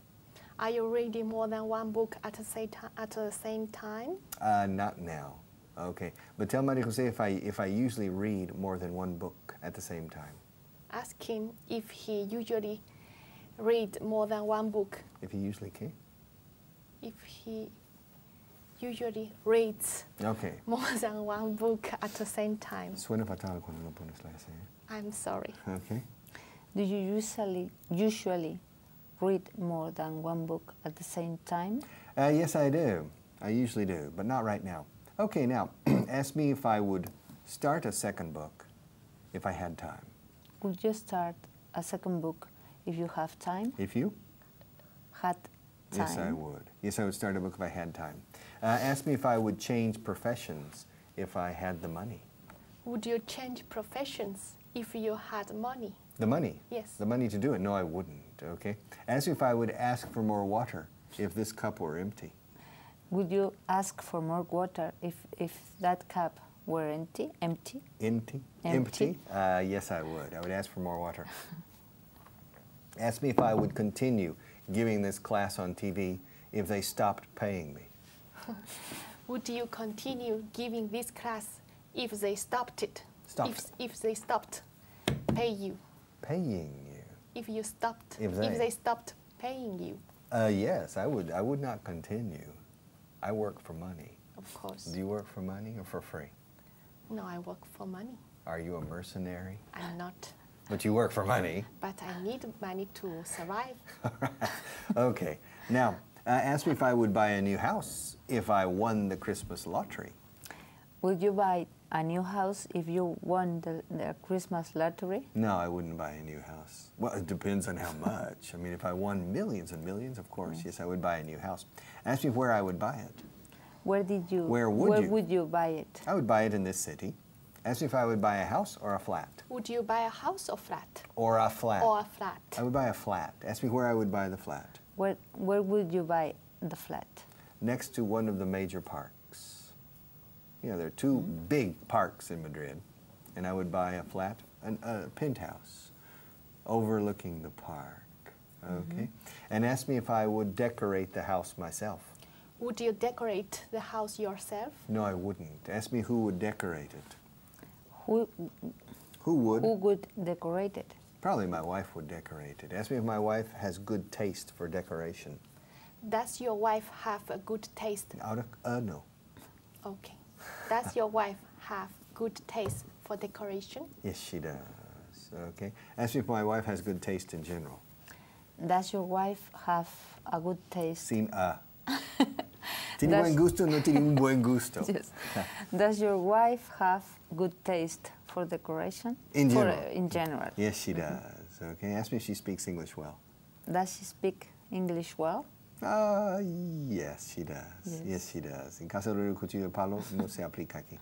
Are you reading more than one book at the same time? Not now, okay. But tell Maria Jose if I usually read more than one book at the same time. Ask him if he usually read more than one book. If he usually can? If he usually reads more than one book at the same time. Suena fatal cuando no pones la S. I'm sorry. Okay. Do you usually read more than one book at the same time? Yes, I do. I usually do, but not right now. Okay, now, ask me if I would start a second book if I had time. Would you start a second book if you have time? If you? Had time? Yes, I would. Yes, I would start a book if I had time. Ask me if I would change professions if I had the money. Would you change professions if you had money? The money? Yes. The money to do it? No, I wouldn't, okay? Ask me if I would ask for more water if this cup were empty. Would you ask for more water if that cup were empty? Empty? Empty? Yes, I would. I would ask for more water. Ask me if I would continue giving this class on TV if they stopped paying me. Would you continue giving this class if they stopped it? Stopped. If they stopped paying you. Paying you? If you stopped. If they stopped paying you. Yes, I would. I would not continue. I work for money. Of course. Do you work for money or for free? No, I work for money. Are you a mercenary? I'm not. But you work for money. But I need money to survive. Okay. Now, ask me if I would buy a new house if I won the Christmas lottery. Would you buy a new house if you won the Christmas lottery? No, I wouldn't buy a new house. Well, it depends on how much. I mean, if I won millions and millions, of course, yes, I would buy a new house. Ask me where I would buy it. Where would you buy it? I would buy it in this city. Ask me if I would buy a house or a flat. Would you buy a house or flat? Or a flat. Or a flat. I would buy a flat. Ask me where I would buy the flat. Where would you buy the flat? Next to one of the major parks. You know, there are two big parks in Madrid, and I would buy a flat, a penthouse, overlooking the park. Okay? And ask me if I would decorate the house myself. Would you decorate the house yourself? No, I wouldn't. Ask me who would decorate it. Who would? Who would decorate it? Probably my wife would decorate it. Ask me if my wife has good taste for decoration. Does your wife have a good taste? No. Okay. Does your wife have good taste for decoration? Yes, she does. Okay. Ask me if my wife has good taste in general. Does your wife have a good taste? Sin a. ¿Tiene buen gusto? No tiene un buen gusto. Yes. Does your wife have good taste for decoration? In general. In general. Yes, she does. Okay. Ask me if she speaks English well. Does she speak English well? Yes, she does. Yes, she does. En caso de cuchillo de palo, no se aplica aquí.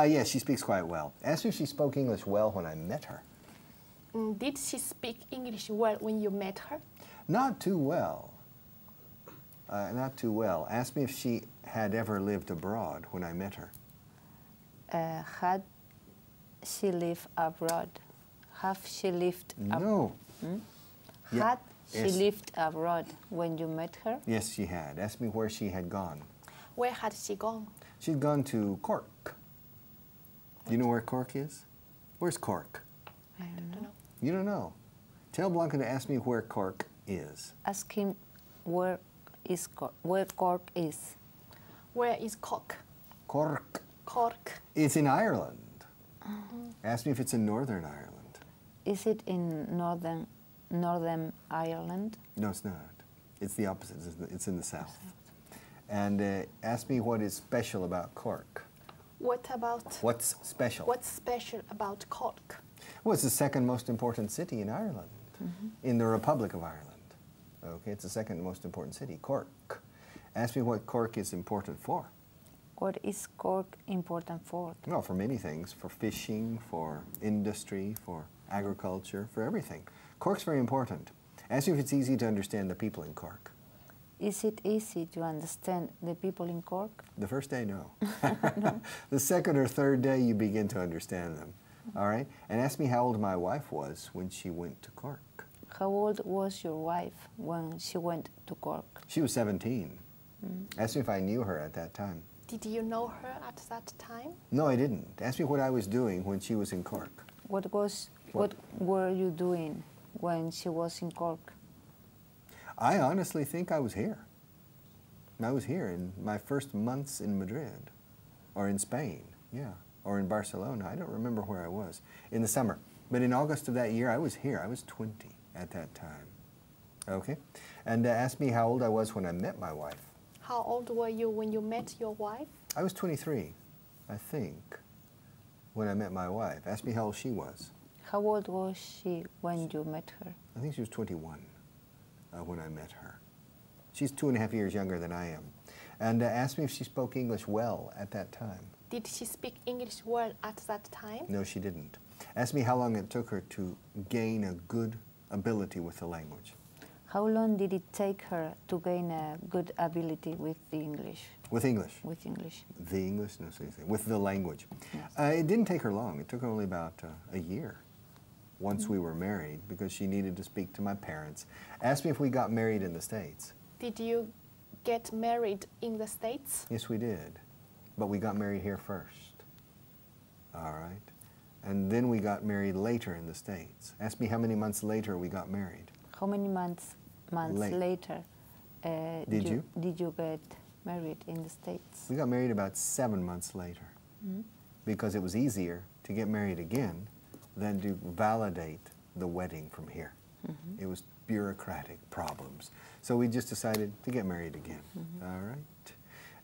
Yes, she speaks quite well. Ask me if she spoke English well when I met her. Did she speak English well when you met her? Not too well. Not too well. Ask me if she had ever lived abroad when I met her. Had she lived abroad? Have she lived abroad? No. Had she lived abroad when you met her? Yes, she had. Ask me where she had gone. Where had she gone? She'd gone to Cork. Do you know where Cork is? Where's Cork? I don't know. You don't know? Tell Blanca to ask me where Cork is. Ask him where is Cork? Where Cork is? Where is Cork? Cork. Cork. It's in Ireland. Ask me if it's in Northern Ireland. Is it in Northern Ireland? No, it's not. It's the opposite. It's in the south. And ask me what is special about Cork. What's special? What's special about Cork? Well, it's the second most important city in Ireland, in the Republic of Ireland. Okay, it's the second most important city, Cork. Ask me what Cork is important for. What is Cork important for? Well, for many things, for fishing, for industry, for agriculture, for everything. Cork's very important. Ask me if it's easy to understand the people in Cork. Is it easy to understand the people in Cork? The first day, no. The second or third day, you begin to understand them. All right? And ask me how old my wife was when she went to Cork. How old was your wife when she went to Cork? She was 17. Ask me if I knew her at that time. Did you know her at that time? No, I didn't. Ask me what I was doing when she was in Cork. What were you doing when she was in Cork? I honestly think I was here. I was here in my first months in Madrid, or in Spain, yeah, or in Barcelona. I don't remember where I was in the summer. But in August of that year, I was here. I was 20 at that time. Okay? And ask me how old I was when I met my wife. How old were you when you met your wife? I was 23, I think, when I met my wife. Ask me how old she was. How old was she when you met her? I think she was 21. When I met her. She's 2.5 years younger than I am. And asked me if she spoke English well at that time. Did she speak English well at that time? No, she didn't. Asked me how long it took her to gain a good ability with the language. How long did it take her to gain a good ability with the English? With English? With English. The English? No, seriously. With the language. Yes. It didn't take her long. It took her only about a year. Once we were married, because she needed to speak to my parents. Asked me if we got married in the States. Did you get married in the States? Yes, we did. But we got married here first. All right? And then we got married later in the States. Asked me how many months later we got married. How many months later did you get married in the States? We got married about 7 months later. Because it was easier to get married again than to validate the wedding from here. It was bureaucratic problems. So we just decided to get married again. All right?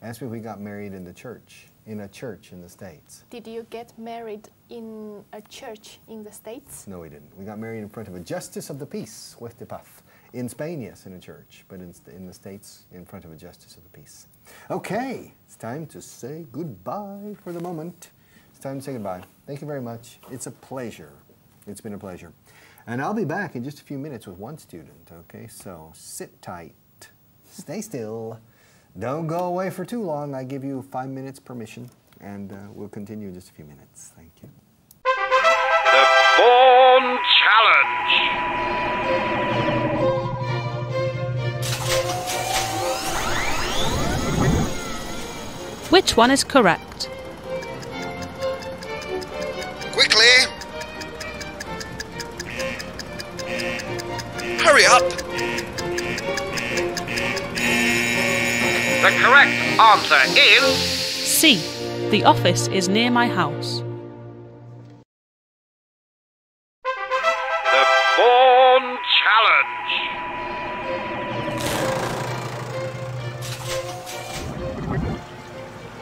Asked me if we got married in the church, in a church in the States. Did you get married in a church in the States? No, we didn't. We got married in front of a justice of the peace, juez de paz. In Spain, yes, in a church, but in the States, in front of a justice of the peace. Okay, it's time to say goodbye for the moment. It's time to say goodbye. Thank you very much. It's a pleasure. It's been a pleasure. And I'll be back in just a few minutes with one student, okay? So sit tight, stay still, don't go away for too long. I give you 5 minutes permission, and we'll continue in just a few minutes. Thank you. The Vaughan Challenge. Which one is correct? Quickly! Hurry up! The correct answer is C. The office is near my house. the Vaughan Challenge.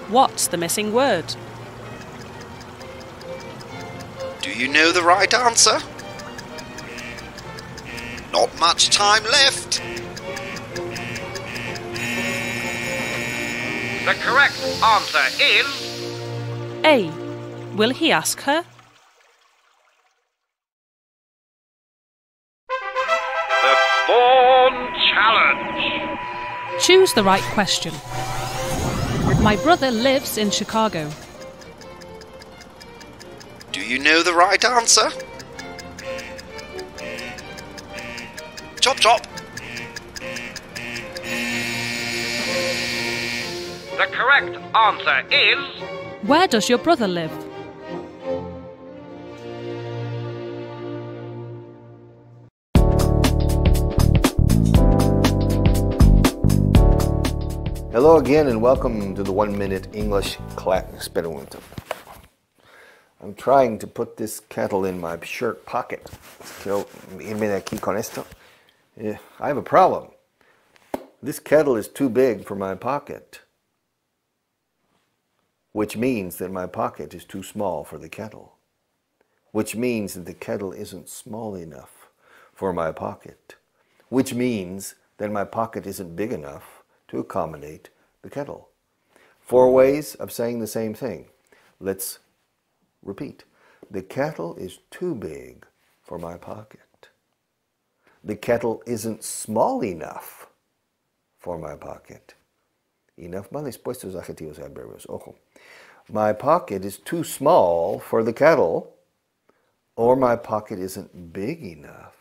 What's the missing word? Do you know the right answer? Not much time left. The correct answer is A. Will he ask her? the Vaughan Challenge. Choose the right question. My brother lives in Chicago. Do you know the right answer? Chop chop. The correct answer is Where does your brother live? Hello again and welcome to the 1 Minute English class. Espera un momento. I'm trying to put this kettle in my shirt pocket. Quiero irme de aquí con esto. I have a problem. This kettle is too big for my pocket, which means that my pocket is too small for the kettle, which means that the kettle isn't small enough for my pocket, which means that my pocket isn't big enough to accommodate the kettle. 4 ways of saying the same thing. Let's repeat. The kettle is too big for my pocket. The kettle isn't small enough for my pocket. Enough va después de los adjetivos adverbios. Ojo. My pocket is too small for the kettle, or my pocket isn't big enough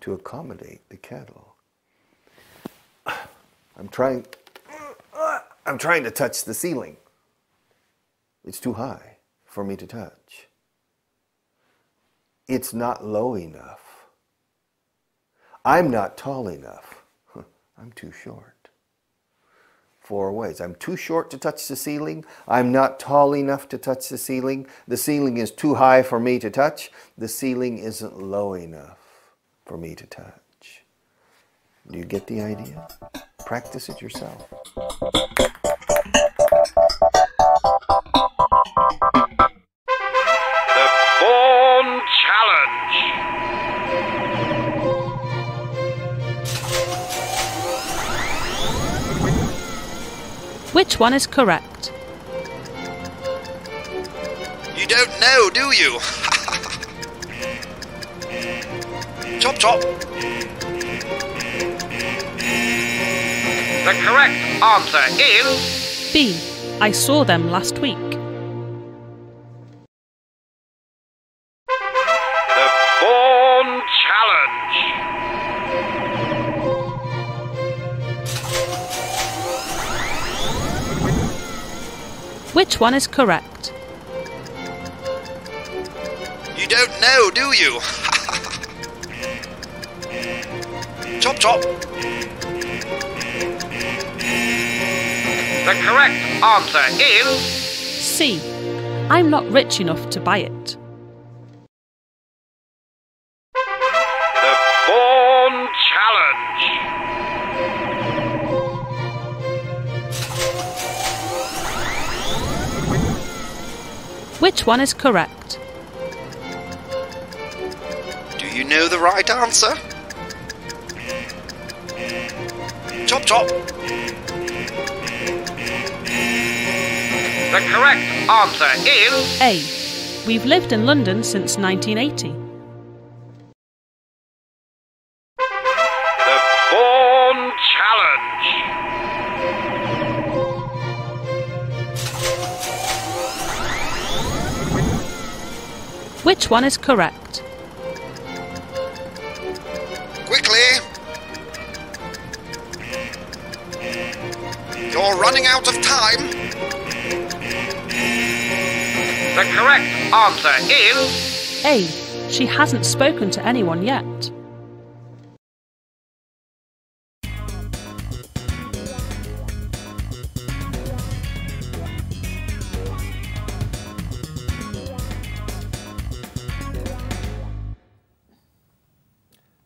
to accommodate the kettle. I'm trying to touch the ceiling. It's too high for me to touch. It's not low enough. I'm not tall enough. I'm too short. 4 ways. I'm too short to touch the ceiling. I'm not tall enough to touch the ceiling. The ceiling is too high for me to touch. The ceiling isn't low enough for me to touch. Do you get the idea? Practice it yourself. The Vaughan Challenge. Which one is correct? You don't know, do you? Chop chop. The correct answer is B. I saw them last week. the Vaughan Challenge. Which one is correct? You don't know, do you? Chop chop. The correct answer is C. I'm not rich enough to buy it. the Vaughan Challenge. Which one is correct? Do you know the right answer? Chop chop. The correct answer is A. We've lived in London since 1980. the Vaughan Challenge. Which one is correct? Quickly. You're running out of time. The correct answer is A. She hasn't spoken to anyone yet.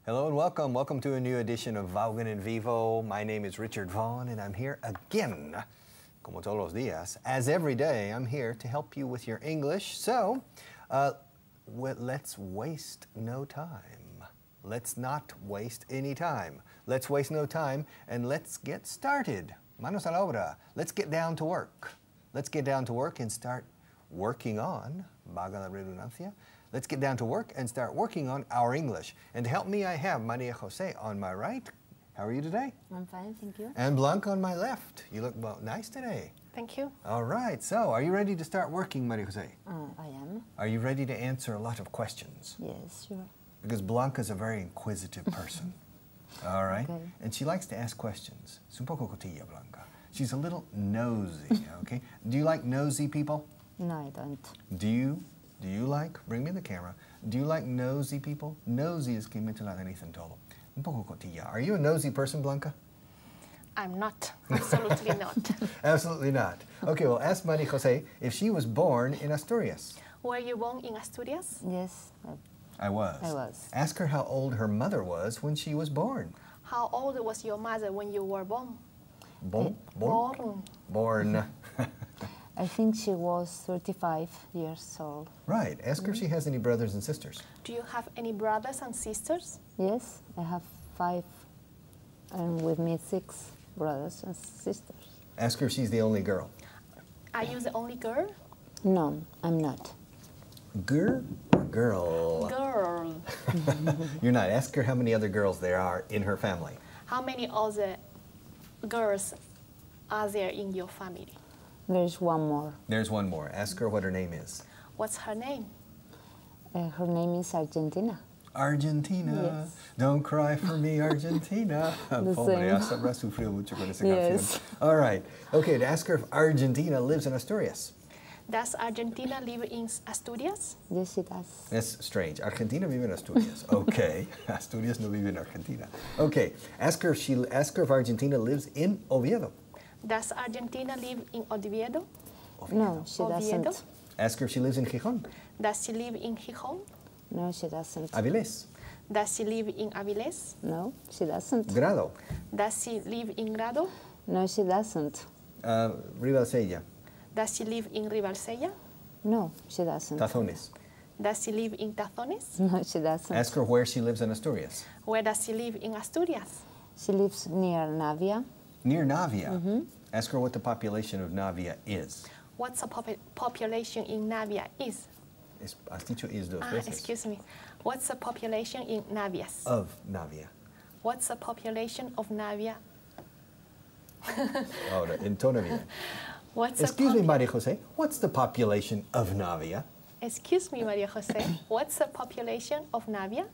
Hello and welcome. Welcome to a new edition of Vaughan in Vivo. My name is Richard Vaughan and I'm here again, como todos los días. As every day, I'm here to help you with your English. So, let's waste no time. Let's not waste any time. Let's waste no time and let's get started. Manos a la obra. Let's get down to work. Let's get down to work and start working on, valga la redundancia, let's get down to work and start working on our English. And to help me, I have Maria Jose on my right. How are you today? I'm fine, thank you. And Blanca on my left. You look nice today. Thank you. All right. So, are you ready to start working, Maria Jose? I am. Are you ready to answer a lot of questions? Yes, sure. Because Blanca's a very inquisitive person. All right? Okay. And she likes to ask questions. Es un poco cotilla, Blanca. She's a little nosy, okay? Do you like nosy people? No, I don't. Do you like, bring me the camera, do you like nosy people? Nosy es que mete la nariz en todo. Un poco cotilla. Are you a nosy person, Blanca? I'm not. Absolutely not. Absolutely not. Okay, well, ask Maria Jose if she was born in Asturias. Were you born in Asturias? Yes, I was. I was. Ask her how old her mother was when she was born. How old was your mother when you were born? Born? Born. Born. I think she was 35 years old. Right. Ask her if she has any brothers and sisters. Do you have any brothers and sisters? Yes, I have 5, and with me 6 brothers and sisters. Ask her if she's the only girl. Are you the only girl? No, I'm not. Girl or girl? Girl. You're not. Ask her how many other girls there are in her family. How many other girls are there in your family? There's one more. There's one more. Ask her what her name is. What's her name? Her name is Argentina. Argentina. Yes. Don't cry for me, Argentina. The Pobre, same. hasta habrá sufrido mucho con esa Yes. canción. All right. Okay, to ask her if Argentina lives in Asturias. Does Argentina live in Asturias? Yes, she does. That's strange. Argentina vive en Asturias. Okay. Asturias no vive en Argentina. Okay. Ask her if Argentina lives in Oviedo. Does Argentina live in Oviedo? No, she Oviedo? doesn't. Ask her if she lives in Gijón. Does she live in Gijón? No, she doesn't. Avilés. Does she live in Avilés? No, she doesn't. Grado. Does she live in Grado? No, she doesn't. Ribalsella. Does she live in Ribalsella? No, she doesn't. Tazones. Does she live in Tazones? No, she doesn't. Ask her where she lives in Asturias. Where does she live in Asturias? She lives near Navia. Near Navia. Ask her what the population of Navia is. What's the population in Navia is? Has dicho is dos veces. Excuse me. What's the population in Navias? Of Navia. What's the population of Navia? Ahora, entona bien. Excuse me, Maria Jose. What's the population of Navia? Excuse me, Maria Jose. What's the population of Navia?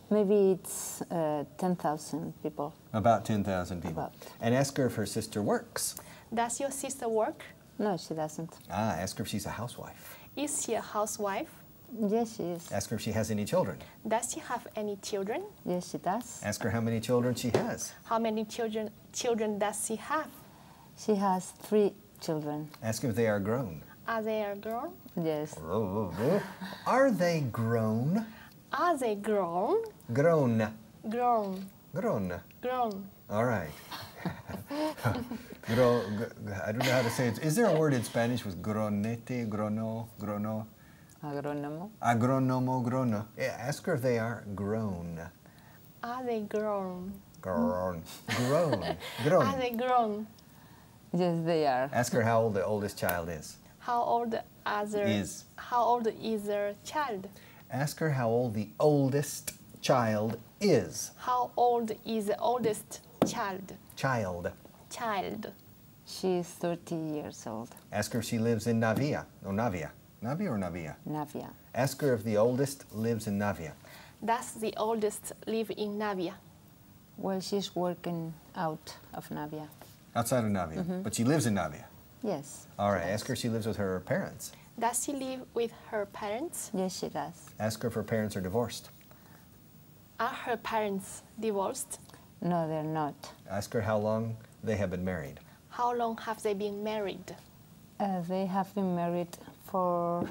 Maybe it's 10,000 people. About 10,000 people. About. And ask her if her sister works. Does your sister work? No, she doesn't. Ask her if she's a housewife. Is she a housewife? Yes, she is. Ask her if she has any children. Does she have any children? Yes, she does. Ask her how many children she has. How many children does she have? She has 3 children. Ask if they are grown. Are they grown? Yes. Are they grown? Are they grown? Grown. Grown. Grown. Grown. All right. I don't know how to say it. Is there a word in Spanish with gronete, grono? Agrónomo. Agronomo, grono. Yeah, ask her if they are grown. Are they grown? Grown. Grown. Grown. Are they grown? Yes, they are. Ask her how old the oldest child is. How old Is. How old is their child? Ask her how old the oldest child is. How old is the oldest child? Child. Child. She is 30 years old. Ask her if she lives in Navia. No, Navia. Navia or Navia? Navia. Ask her if the oldest lives in Navia. Does the oldest live in Navia? Well, she's working out of Navia. Outside of Navia. But she lives in Navia. Yes. All right. Ask her if she lives with her parents. Does she live with her parents? Yes, she does. Ask her if her parents are divorced. Are her parents divorced? No, they're not. Ask her how long they have been married. How long have they been married? They have been married for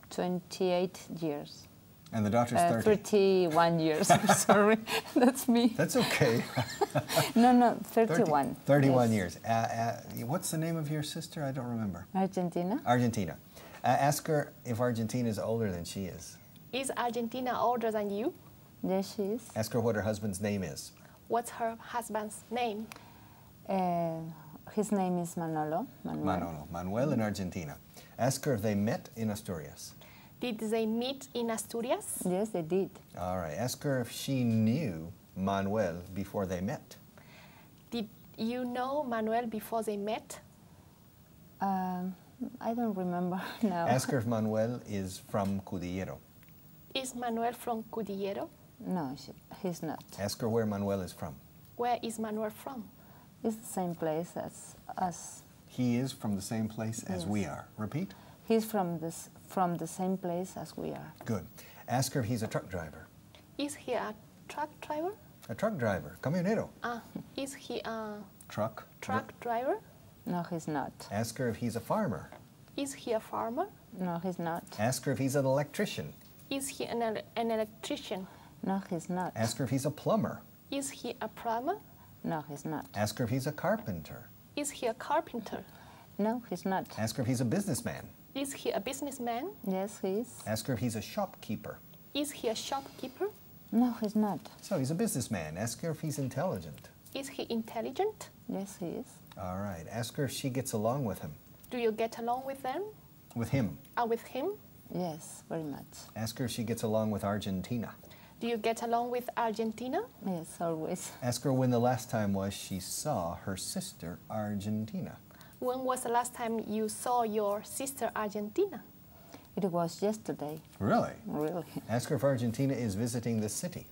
28 years. And the daughter's 30. 31 years. I'm sorry. That's me. That's okay. No, 31. 31 yes. years. What's the name of your sister? I don't remember. Argentina. Argentina. Ask her if Argentina is older than she is. Is Argentina older than you? Yes, she is. Ask her what her husband's name is. What's her husband's name? His name is Manolo. Manuel in Argentina. Ask her if they met in Asturias. Did they meet in Asturias? Yes, they did. All right. Ask her if she knew Manuel before they met. Did you know Manuel before they met? I don't remember now. Ask her if Manuel is from Cudillero. Is Manuel from Cudillero? No, he's not. Ask her where Manuel is from. Where is Manuel from? It's the same place as us. He is from the same place as we are. Repeat. He's from the same place as we are. Good. Ask her if he's a truck driver. Is he a truck driver? A truck driver. Camionero. Is he a Truck? Truck driver? No, he's not. Ask her if he's a farmer. Is he a farmer? No, he's not. Ask her if he's an electrician. Is he an electrician? No, he's not. Ask her if he's a plumber. Is he a plumber? No, he's not. Ask her if he's a carpenter. Is he a carpenter? No, he's not. Ask her if he's a businessman. Is he a businessman? Yes, he is. Ask her if he's a shopkeeper. Is he a shopkeeper? No, he's not. So he's a businessman. Ask her if he's intelligent. Is he intelligent? Yes, he is. All right. Ask her if she gets along with him. Do you get along with them? With him. With him? Yes, very much. Ask her if she gets along with Argentina. Do you get along with Argentina? Yes, always. Ask her when the last time was she saw her sister Argentina. When was the last time you saw your sister Argentina? It was yesterday. Really? Really. Ask her if Argentina is visiting the city.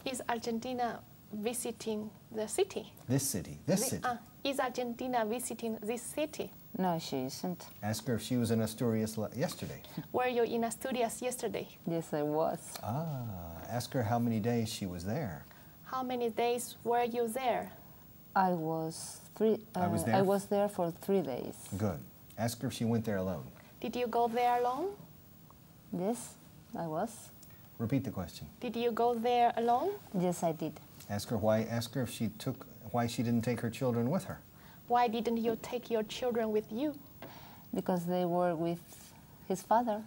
Is Argentina visiting the city? This city. This city. Is Argentina visiting this city? No, she isn't. Ask her if she was in Asturias yesterday. Were you in Asturias yesterday? Yes, I was. Ask her how many days she was there. How many days were you there? I was there for 3 days. Good. Ask her if she went there alone. Did you go there alone? Yes, I was. Repeat the question. Did you go there alone? Yes, I did. Ask her why. Ask her if why she didn't take her children with her. Why didn't you take your children with you? Because they were with his father.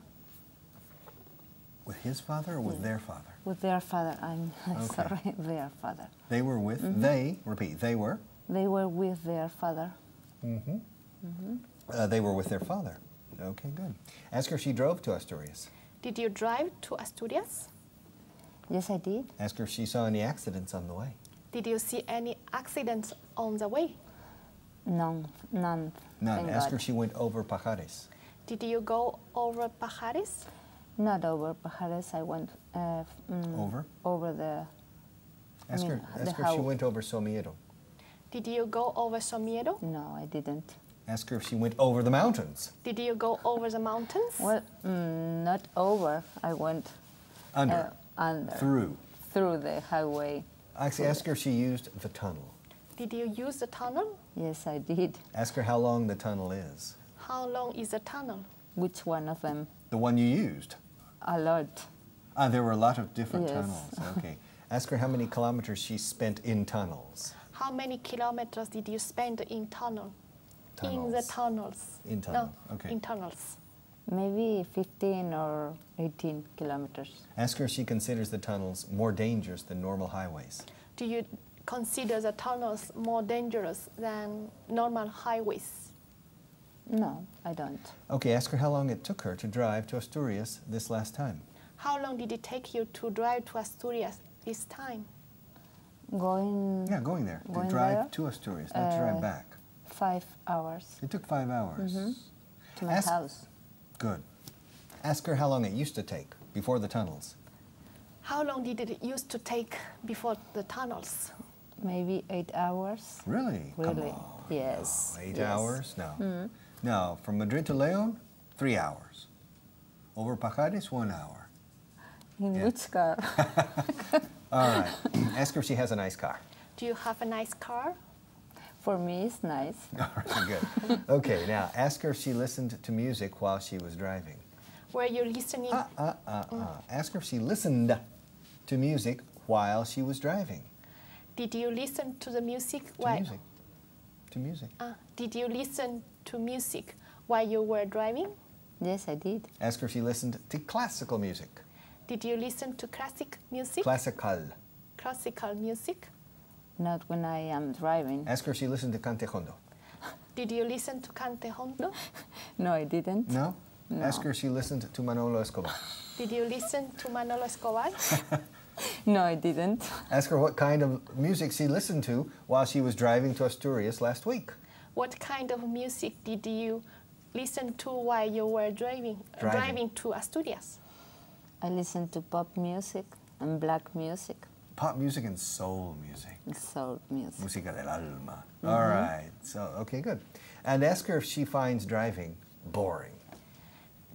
With his father or with their father? With their father. I'm sorry, their father. They were with, they, repeat, they were? They were with their father. They were with their father. Okay, good. Ask her if she drove to Asturias. Did you drive to Asturias? Yes, I did. Ask her if she saw any accidents on the way. Did you see any accidents on the way? None. None. Ask her if she went over Pajares. Did you go over Pajares? Not over Pajares. I went over the. Ask her if she went over Somiedo. Did you go over Somiedo? No, I didn't. Ask her if she went over the mountains. Did you go over the mountains? Well, not over. I went under. Through the highway. Actually, ask her if she used the tunnel. Did you use the tunnel? Yes, I did. Ask her how long the tunnel is. How long is the tunnel? Which one of them? The one you used. A lot. There were a lot of different tunnels. Okay. Ask her how many kilometers she spent in tunnels. How many kilometers did you spend in tunnel? In the tunnels. In tunnels. No, okay. In tunnels. Maybe 15 or 18 kilometers. Ask her if she considers the tunnels more dangerous than normal highways. Do you consider the tunnels more dangerous than normal highways? No, I don't. Okay, ask her how long it took her to drive to Asturias this last time. How long did it take you to drive to Asturias this time? Going there. To drive to Asturias, not to drive back. 5 hours. It took 5 hours. To my house. Good. Ask her how long it used to take before the tunnels. How long did it used to take before the tunnels? Maybe 8 hours. Really? Really? Come on. Yes. No. 8 hours? No. No, from Madrid to León, 3 hours. Over Pajares, 1 hour. In which car? All right. Ask her if she has a nice car. Do you have a nice car? For me, it's nice. All right, good. Okay, now ask her if she listened to music while she was driving. Were you listening? Ask her if she listened to music while she was driving. Did you listen to the music? To music. Did you listen to music while you were driving? Yes, I did. Ask her if she listened to classical music. Did you listen to classic music? Classical music? Not when I am driving. Ask her if she listened to cante hondo. Did you listen to cante hondo? No, I didn't. No? Ask her if she listened to Manolo Escobar. Did you listen to Manolo Escobar? No, I didn't. Ask her what kind of music she listened to while she was driving to Asturias last week. What kind of music did you listen to while you were driving to Asturias? I listened to pop music and black music. Pop music and soul music. Soul music. Música del alma. All right. So, okay, good. And ask her if she finds driving boring.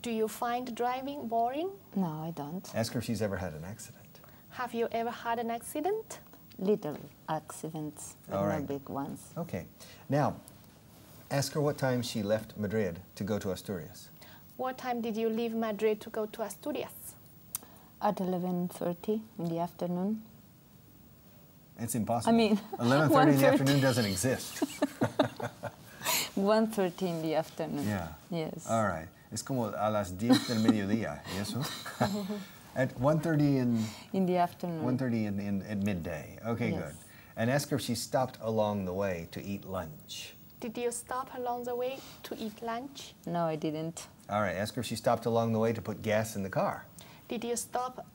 Do you find driving boring? No, I don't. Ask her if she's ever had an accident. Have you ever had an accident? little accidents, but not big ones. Okay. Now, ask her what time she left Madrid to go to Asturias. What time did you leave Madrid to go to Asturias? At 11:30 in the afternoon. It's impossible. I mean, 11:30 in the afternoon doesn't exist. 1:30 in the afternoon. Yeah. Yes. All right. Es como a las 10 del mediodía, ¿y eso? At 1:30 in the afternoon. 1:30 at midday. Okay, yes. good. And ask her if she stopped along the way to eat lunch. Did you stop along the way to eat lunch? No, I didn't. All right. Ask her if she stopped along the way to put gas in the car. Did you stop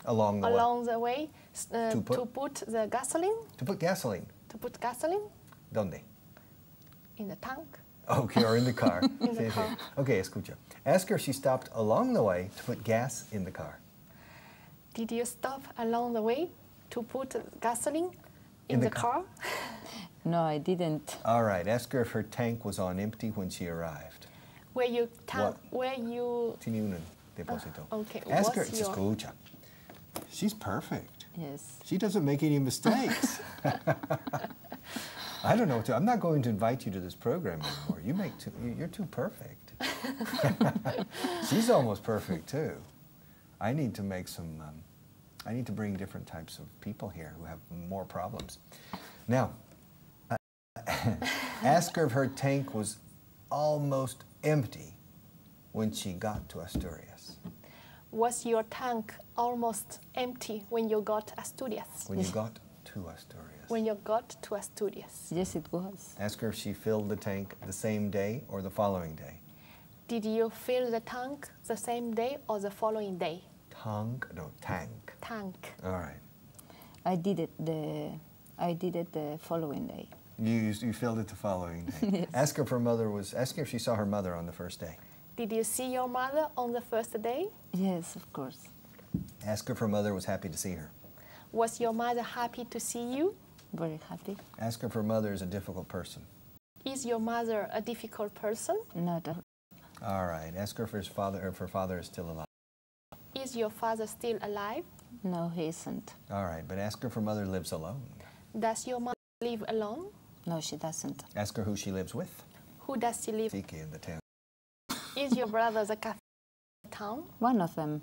along the way to put the gasoline? To put gasoline. To put gasoline? ¿Dónde? In the tank. Okay, or in the car. In the car. Okay, escucha. Ask her if she stopped along the way to put gas in the car. Did you stop along the way to put gasoline in the car? No, I didn't. All right. Ask her if her tank was on empty when she arrived. Where you Tiene un depósito. Okay. Ask her. Escucha. She's perfect. Yes. She doesn't make any mistakes. I don't know what to. I'm not going to invite you to this program anymore. You're too perfect. She's almost perfect too. I need to make some. I need to bring different types of people here who have more problems. Now, ask her if her tank was almost empty when she got to Asturias. Was your tank almost empty when you got to Asturias? When you got to Asturias. When you got to Asturias. Yes, it was. Ask her if she filled the tank the same day or the following day. Did you fill the tank the same day or the following day? Tank? No, tank. Tank. All right. I did it the following day. You filled it the following day. Yes. Ask her if she saw her mother on the first day. Did you see your mother on the first day? Yes, of course. Ask her if her mother was happy to see her. Was your mother happy to see you? Very happy. Ask her if her mother is a difficult person. Is your mother a difficult person? Not at all. All right. Ask her if her father is still alive. Is your father still alive? No, he isn't. All right. But ask her if her mother lives alone. Does your mother live alone? No, she doesn't. Ask her who she lives with. Who does she live with? In the town. Is your brother the cafe in the town? One of them.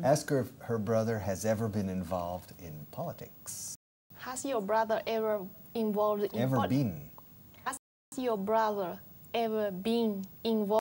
Ask her if her brother has ever been involved in politics. Has your brother ever involved in Ever been? Has your brother ever been involved